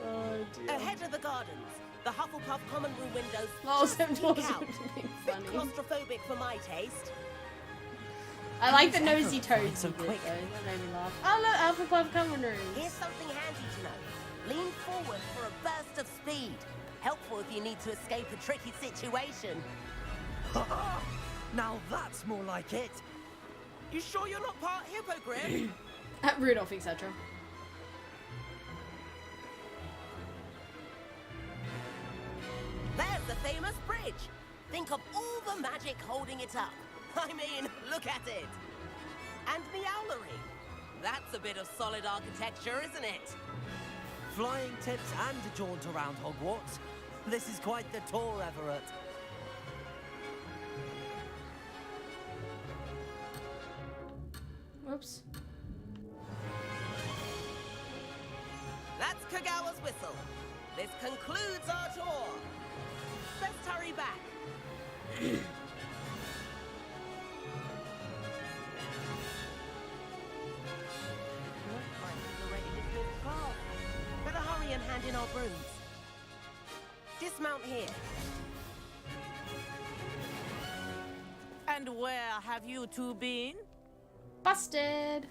Oh dear. Ahead of the gardens, the Hufflepuff common room windows Lols just and peek Lols out. have been Bit funny. claustrophobic for my taste. I like the Who's nosy ever flying toes so you did, quick? though. That made me laugh. Oh look, Alpha common rooms. Here's something handy to know. Lean forward for a burst of speed. Helpful if you need to escape a tricky situation. Now that's more like it. You sure you're not part hippogriff? Rudolph, etc. There's the famous bridge. Think of all the magic holding it up. I mean, look at it. And Meowlery. That's a bit of solid architecture, isn't it? Flying tips and a jaunt around Hogwarts. This is quite the tour, Everett. Whoops. That's Kagawa's whistle. This concludes our tour. Let's hurry back. Looks like we've already dismissed class. Better hurry and hand in our brooms. Dismount here. And where have you two been? Busted.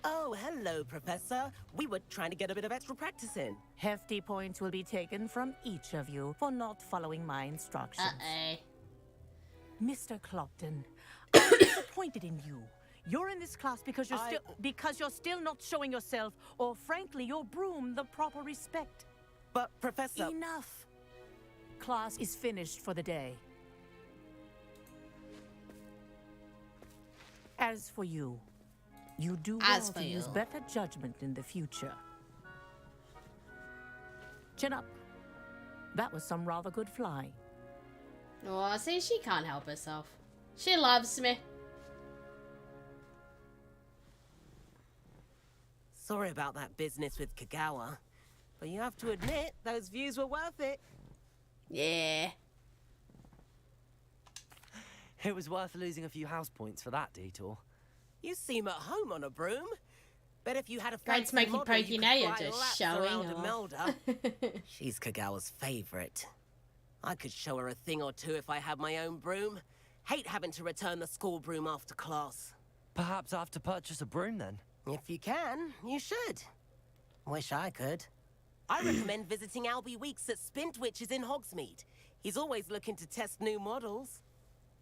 Oh, hello, Professor. We were trying to get a bit of extra practice in. Hefty points will be taken from each of you for not following my instructions. Uh-oh. Mr. Clopton, I'm disappointed in you. You're in this class because you're still not showing yourself, or frankly, your broom the proper respect. But, Professor... Enough. Class is finished for the day. As for you, you do well to use better judgment in the future. Chin up. That was some rather good fly. Oh, see, she can't help herself. She loves me. Sorry about that business with Kagawa, but you have to admit, those views were worth it. Yeah. It was worth losing a few house points for that detour. You seem at home on a broom. Bet if you had a Great fancy smoky model, pokey, you now could you're fly just laps showing around off. Imelda. She's Kagawa's favorite. I could show her a thing or two if I had my own broom. Hate having to return the school broom after class. Perhaps I have to purchase a broom then. If you can, you should. Wish I could. I recommend visiting Albie Weeks at Spintwitches in Hogsmeade. He's always looking to test new models.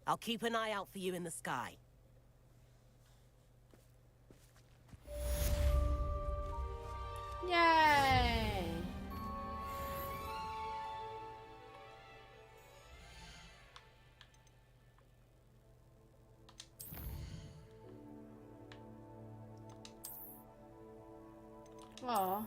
I'll keep an eye out for you in the sky. Yay! Aw.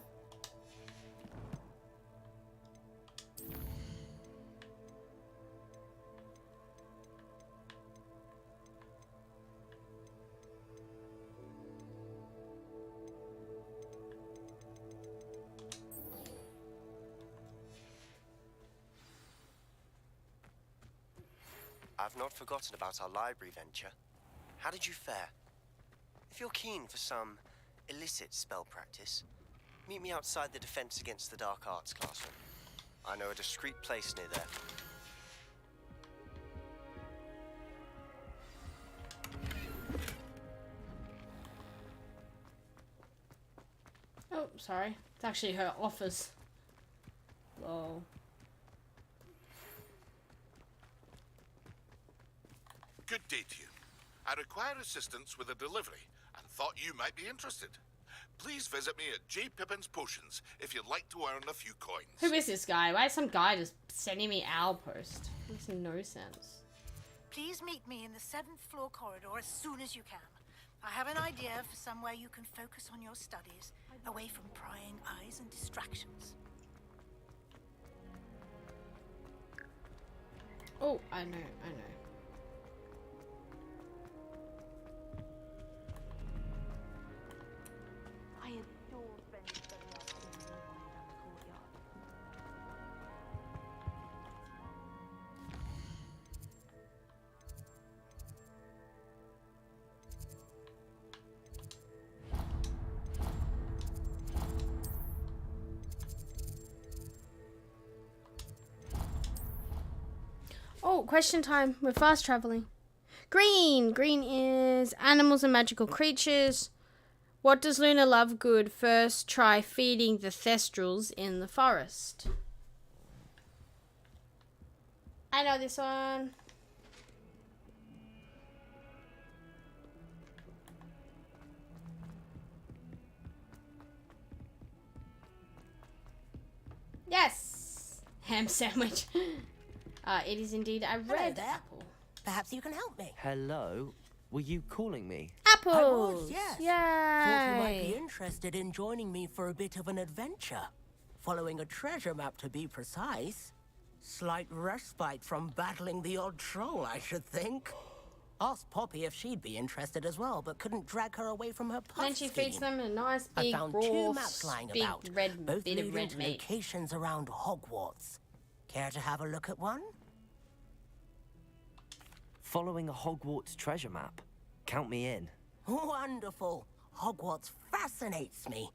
I've not forgotten about our library venture. How did you fare? If you're keen for some illicit spell practice, meet me outside the Defense Against the Dark Arts classroom. I know a discreet place near there. Oh, sorry. It's actually her office. Whoa. Good day to you. I require assistance with a delivery and thought you might be interested. Please visit me at J. Pippin's Potions if you'd like to earn a few coins. Who is this guy? Why is some guy just sending me owl post? Makes no sense. Please meet me in the 7th floor corridor as soon as you can. I have an idea for somewhere you can focus on your studies, away from prying eyes and distractions. Oh, I know. I adore spending so much time in the courtyard. Oh, question time. We're fast traveling. Green. Green is animals and magical creatures. What does Luna love good? First, try feeding the thestrals in the forest. I know this one. Yes! Ham sandwich. It is indeed a red apple. Perhaps you can help me. Hello? Were you calling me? Apples! I was, yes. Yay! Thought you might be interested in joining me for a bit of an adventure. Following a treasure map, to be precise. Slight respite from battling the odd troll, I should think. Asked Poppy if she'd be interested as well, but couldn't drag her away from her puff Then she feeds scheme. them a nice I big found raw, 2 maps lying big about, red both bit of leading red to meat. locations around Hogwarts. Care to have a look at one? Following a Hogwarts treasure map. Count me in. Wonderful. Hogwarts fascinates me.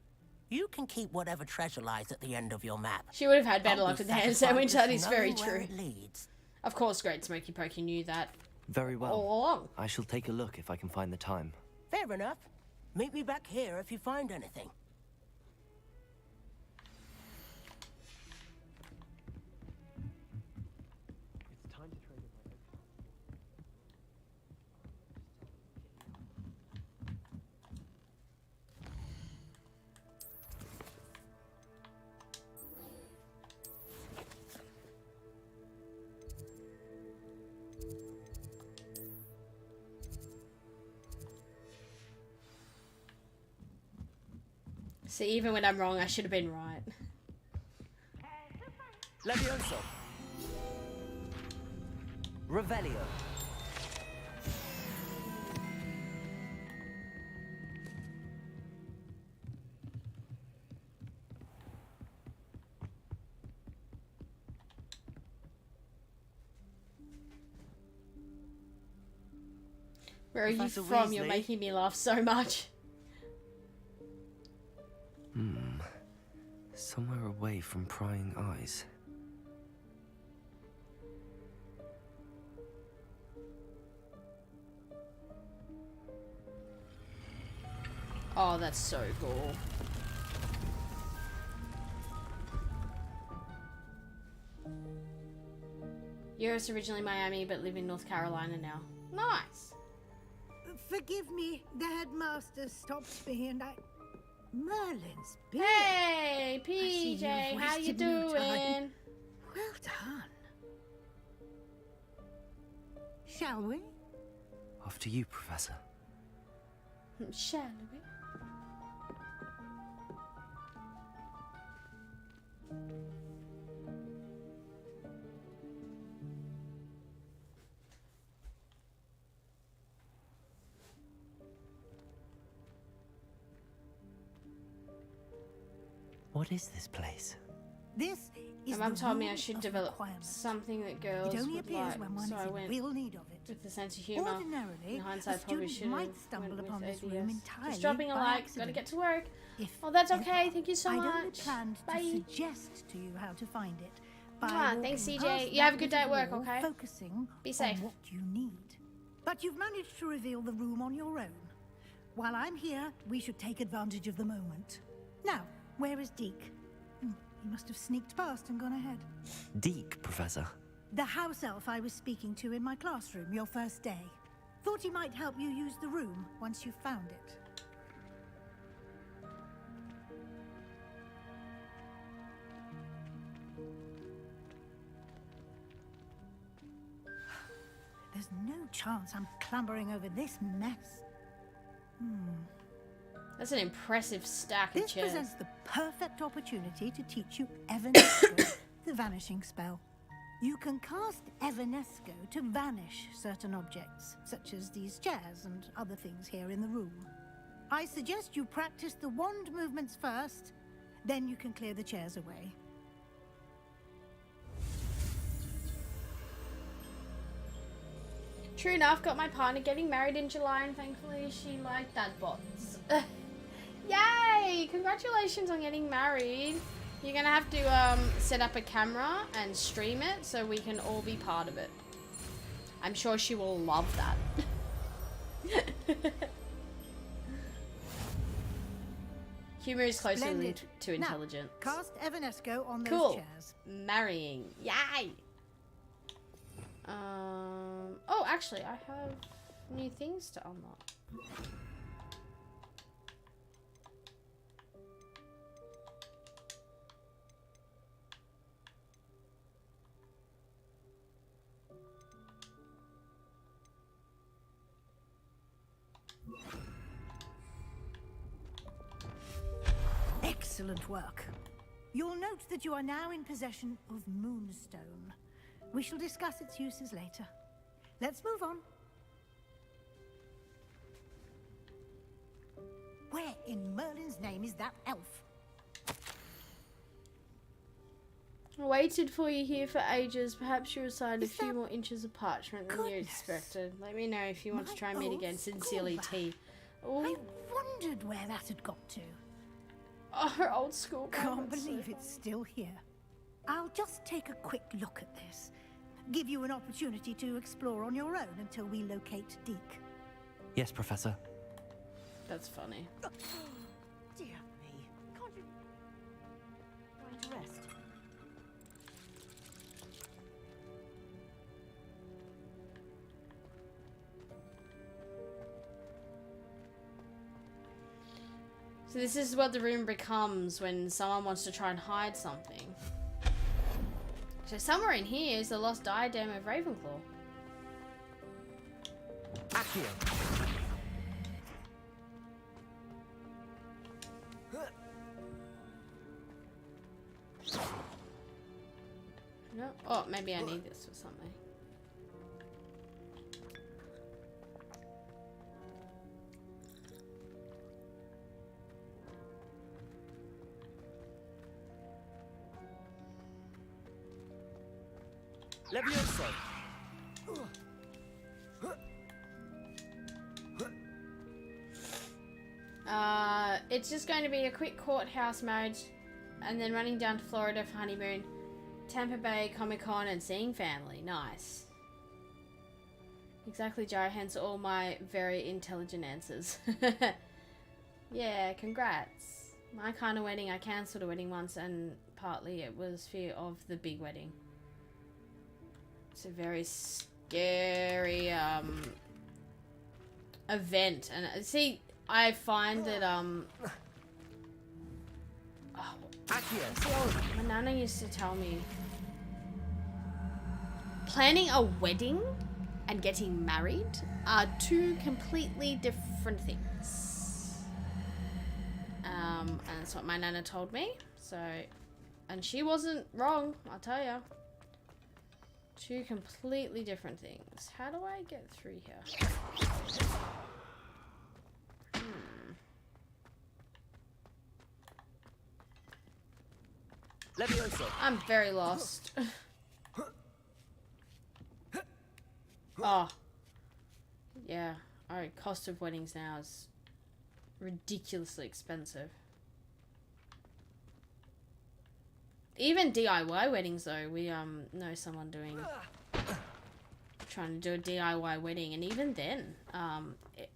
You can keep whatever treasure lies at the end of your map. She would have had better I'll luck be with the ham satisfied sandwich. to That is know very where true. it leads. Of course, Great Smoky Pokey knew that. Very well. All along. I shall take a look if I can find the time. Fair enough. Meet me back here if you find anything. It's time to trade in my See, even when I'm wrong, I should have been right. Levioso. Revelio. Where are you Professor from? You're Weasley? making me laugh so much. Somewhere away from prying eyes. Oh, that's so cool. You're originally Miami, but live in North Carolina now. Nice. Forgive me, the headmaster stopped me and I... Merlin's beard. Hey, I see PJ, you've how you wasted no time. doing? Well done. Shall we? After you, Professor. Shall we? What is this place? This My is mum the told me I rule should of develop requirement. something that girls It only would appears like, when one so is I in went real need of it. with the sense of humour. Ordinarily, In a hindsight, probably student should might have stumble went upon with this room ABS. entirely Just dropping a by like, accident. gotta get to work. If Oh, that's in okay. fact, Thank you so I'd only much. planned to Bye. suggest to you how to find it. By Ah, thanks, walking CJ. past You have a that good day at little work, wall, okay? Focusing Be safe. on what you need. But you've managed to reveal the room on your own. While I'm here, we should take advantage of the moment. Now, where is Deke? He must have sneaked past and gone ahead. Deke, Professor. The house elf I was speaking to in my classroom your first day. Thought he might help you use the room once you found it. There's no chance I'm clambering over this mess. That's an impressive stack of This chairs. presents the perfect opportunity to teach you Evanesco, the vanishing spell. You can cast Evanesco to vanish certain objects, such as these chairs and other things here in the room. I suggest you practice the wand movements first, then you can clear the chairs away. True enough, got my partner getting married in July, and thankfully she liked that bots. Yay! Congratulations on getting married. You're gonna have to set up a camera and stream it so we can all be part of it. I'm sure she will love that. Humor is closely Splendid. linked to intelligence. Now, cast Evanesco on those Cool. chairs. Marrying. Yay! Oh, actually, I have new things to unlock. Excellent work. You'll note that you are now in possession of Moonstone. We shall discuss its uses later. Let's move on. Where in Merlin's name is that elf? I waited for you here for ages. Perhaps you assigned a few more inches of parchment than you expected. Let me know if you want to try and meet old again. Sincerely, school T. I Oh, wondered where that had got to. her old school. Can't that's so believe it's still here. I'll just take a quick look at this. Give you an opportunity to explore on your own until we locate Deke. Yes, Professor. That's funny. Dear me. Can't you... Going to rest? So this is what the room becomes when someone wants to try and hide something. So somewhere in here is the lost diadem of Ravenclaw. Accio. No. Oh, maybe I need this for something. Levioso. It's just going to be a quick courthouse marriage and then running down to Florida for honeymoon, Tampa Bay Comic-Con and seeing family. Nice. Exactly, Joe, hence all my very intelligent answers. Yeah, congrats. My kind of wedding, I cancelled a wedding once and partly it was fear of the big wedding. It's a very scary event, and see, I find that my nana used to tell me planning a wedding and getting married are two completely different things. And that's what my nana told me. So, and she wasn't wrong, I'll tell you. Two completely different things. How do I get through here? Levioso. I'm very lost. Oh. Yeah. Alright, cost of weddings now is ridiculously expensive. Even DIY weddings though, we know someone trying to do a DIY wedding, and even then,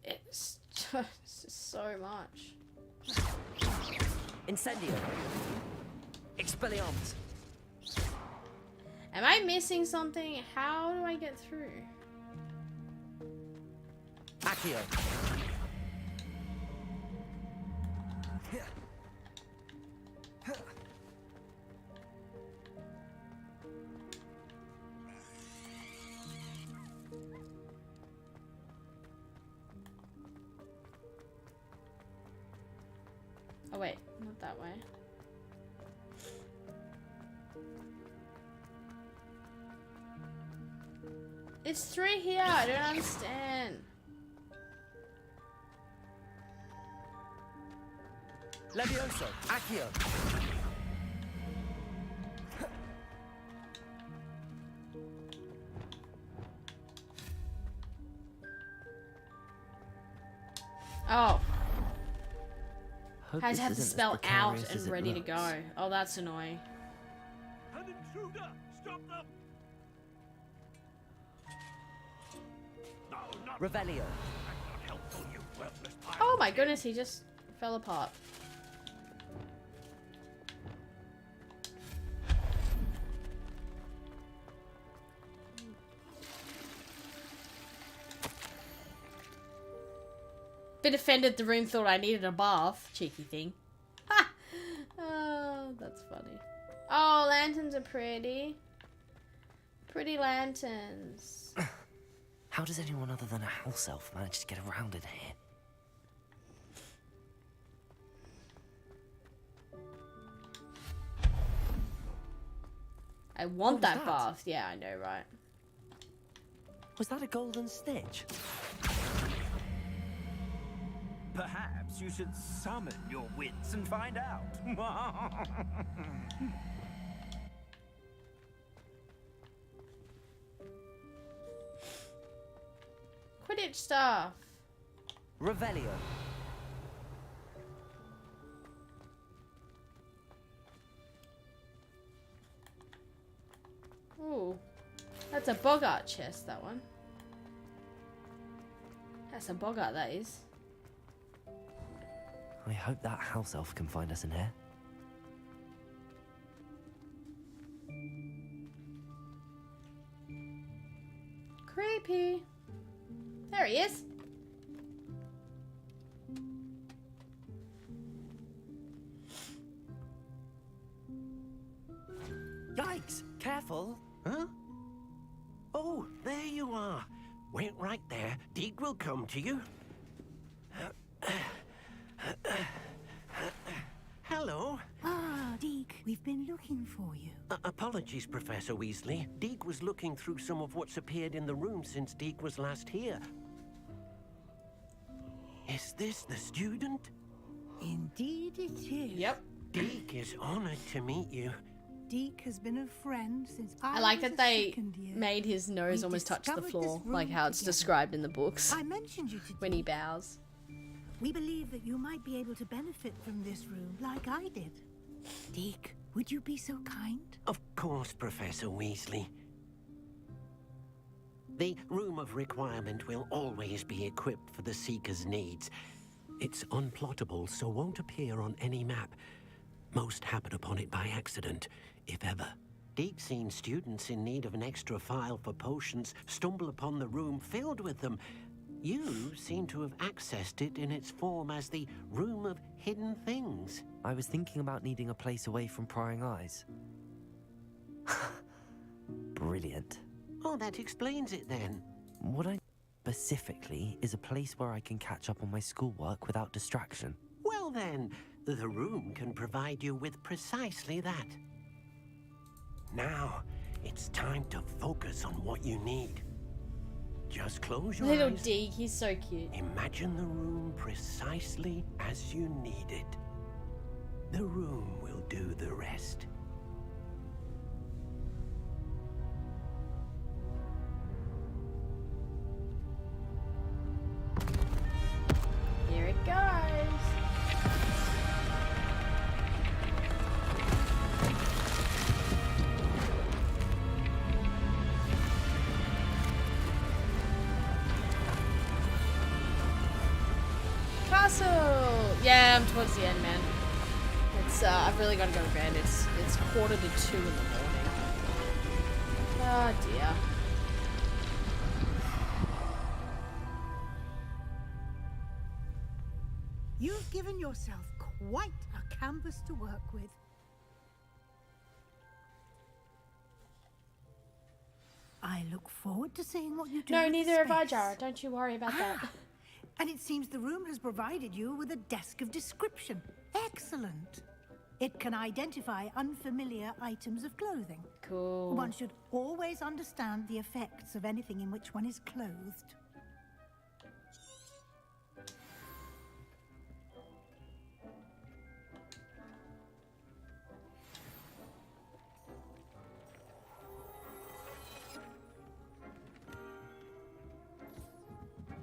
it's just so much. Incendio. Expelliarmus. Am I missing something? How do I get through? Accio. Oh wait, not that way. It's 3 here, I don't understand. Levioso. Accio. Oh. Hope I this have to isn't as spell out precarious and as it ready to looks. go. Oh, that's annoying. An intruder! Stop them! No, not Revelio. not helpful, you worthless pirate. Oh my goodness, he just fell apart. Bit offended the room thought I needed a bath. Cheeky thing. Ha! Oh, that's funny. Oh, lanterns are pretty. Pretty lanterns. How does anyone other than a house elf manage to get around in here? I want What was that that? bath. Yeah, I know, right? Was that a golden snitch? Perhaps you should summon your wits and find out. Quidditch stuff. Revelio. Ooh. That's a Bogart chest, that one. That's a Bogart, that is. I hope that house elf can find us in here. Creepy. There he is. Yikes! Careful! Huh? Oh, there you are. Wait right there. Deeg will come to you. Hello. Ah, Deke. We've been looking for you. Apologies, Professor Weasley. Deke was looking through some of what's appeared in the room since Deke was last here. Is this the student? Indeed it is. Yep. Deke is honored to meet you. Deke has been a friend since I I like was that a they second year. made his nose We almost touch the discovered floor, this room like how it's together. described in the books I mentioned you to when he bows. We believe that you might be able to benefit from this room like I did. Deke, would you be so kind? Of course, Professor Weasley. The Room of Requirement will always be equipped for the Seeker's needs. It's unplottable, so won't appear on any map. Most happen upon it by accident, if ever. Deke's seen students in need of an extra file for potions stumble upon the room filled with them. You seem to have accessed it in its form as the Room of Hidden Things. I was thinking about needing a place away from prying eyes. Brilliant. Oh, that explains it then. What I specifically is a place where I can catch up on my schoolwork without distraction. Well then, the room can provide you with precisely that. Now, it's time to focus on what you need. Just close your Little eyes. Deke, he's so cute. Imagine the room precisely as you need it. The room will do the rest. Here it goes. Castle! Yeah, I'm towards the end, man. It's I've really got to go to bed. It's 1:45 in the morning. Oh dear. You've given yourself quite a canvas to work with. I look forward to seeing what you do. No, with the neither have I, space. Jara. Don't you worry about that. And it seems the room has provided you with a desk of description. Excellent. It can identify unfamiliar items of clothing. Cool. One should always understand the effects of anything in which one is clothed.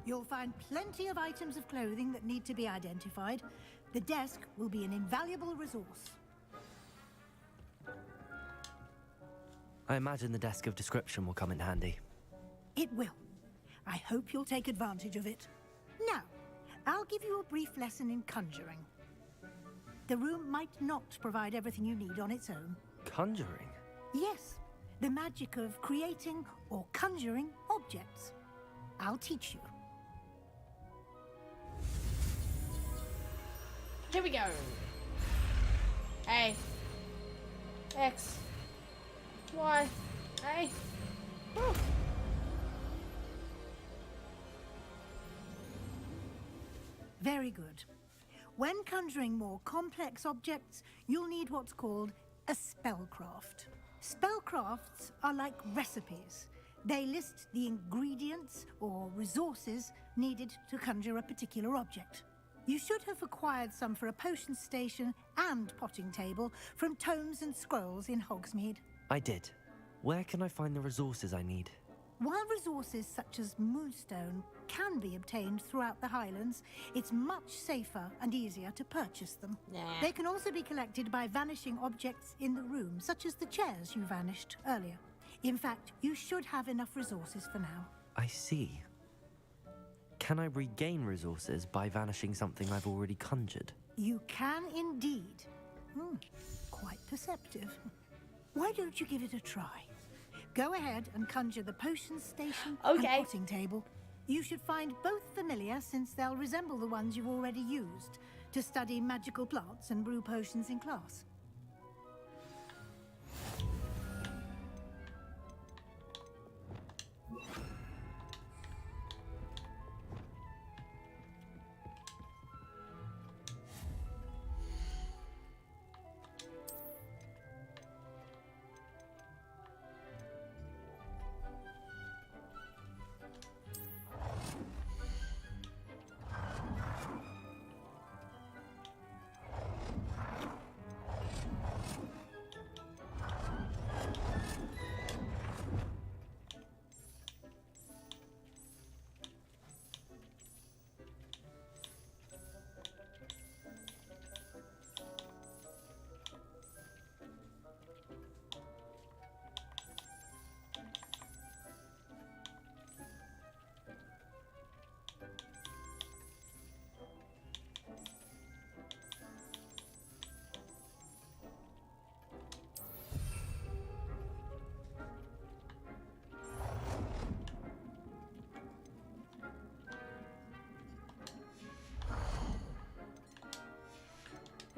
You'll find plenty of items of clothing that need to be identified. The desk will be an invaluable resource. I imagine the desk of description will come in handy. It will. I hope you'll take advantage of it. Now, I'll give you a brief lesson in conjuring. The room might not provide everything you need on its own. Conjuring? Yes, the magic of creating or conjuring objects. I'll teach you. Here we go. A. X. Y. A. Woo. Very good. When conjuring more complex objects, you'll need what's called a spellcraft. Spellcrafts are like recipes. They list the ingredients or resources needed to conjure a particular object. You should have acquired some for a potion station and potting table from tomes and scrolls in Hogsmeade. I did. Where can I find the resources I need? While resources such as moonstone can be obtained throughout the Highlands, it's much safer and easier to purchase them. Nah. They can also be collected by vanishing objects in the room, such as the chairs you vanished earlier. In fact, you should have enough resources for now. I see. Can I regain resources by vanishing something I've already conjured? You can indeed. Quite perceptive. Why don't you give it a try? Go ahead and conjure the potion station and potting table. You should find both familiar, since they'll resemble the ones you've already used to study magical plants and brew potions in class.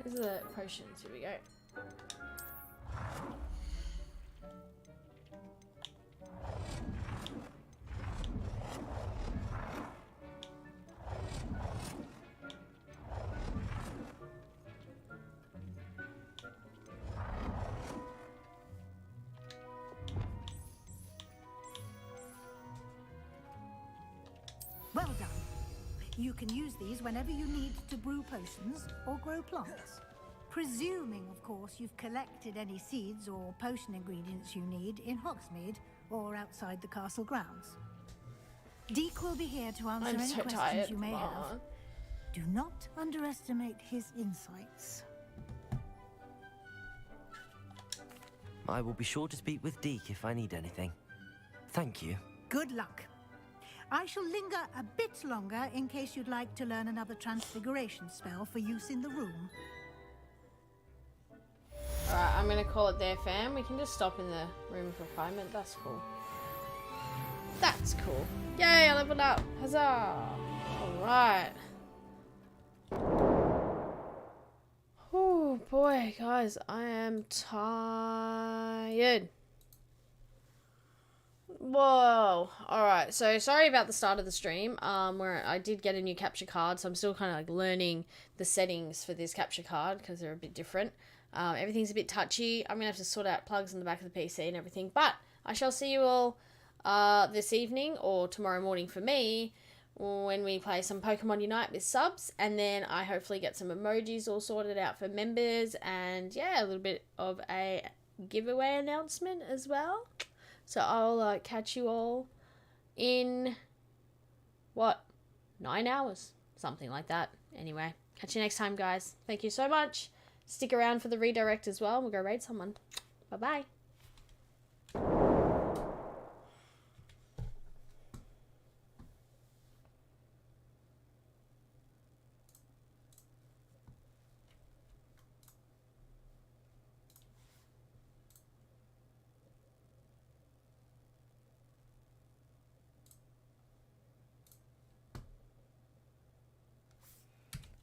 These are the potions. Here we go. Well done. You can use these whenever you need to brew potions or grow plants. Presuming, of course, you've collected any seeds or potion ingredients you need in Hogsmeade or outside the castle grounds. Deek will be here to answer any questions you may have. Do not underestimate his insights. I will be sure to speak with Deke if I need anything. Thank you. Good luck. I shall linger a bit longer in case you'd like to learn another transfiguration spell for use in the room. Alright, I'm gonna call it there, fam. We can just stop in the room of refinement. That's cool. That's cool. Yay, I leveled up. Huzzah! Alright. Oh boy, guys, I am tired. Whoa. Alright, so sorry about the start of the stream, where I did get a new capture card, so I'm still kind of like learning the settings for this capture card because they're a bit different. Everything's a bit touchy. I'm gonna have to sort out plugs in the back of the PC and everything, but I shall see you all this evening or tomorrow morning for me when we play some Pokemon Unite with subs, and then I hopefully get some emojis all sorted out for members, and yeah, a little bit of a giveaway announcement as well. So I'll catch you all in, what, 9 hours? Something like that. Anyway, catch you next time, guys. Thank you so much. Stick around for the redirect as well. We'll go raid someone. Bye-bye.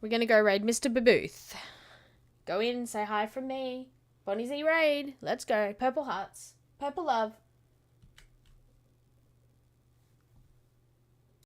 We're going to go raid Mr. Babooth. Go in, say hi from me. Bonnie Z raid. Let's go. Purple hearts. Purple love.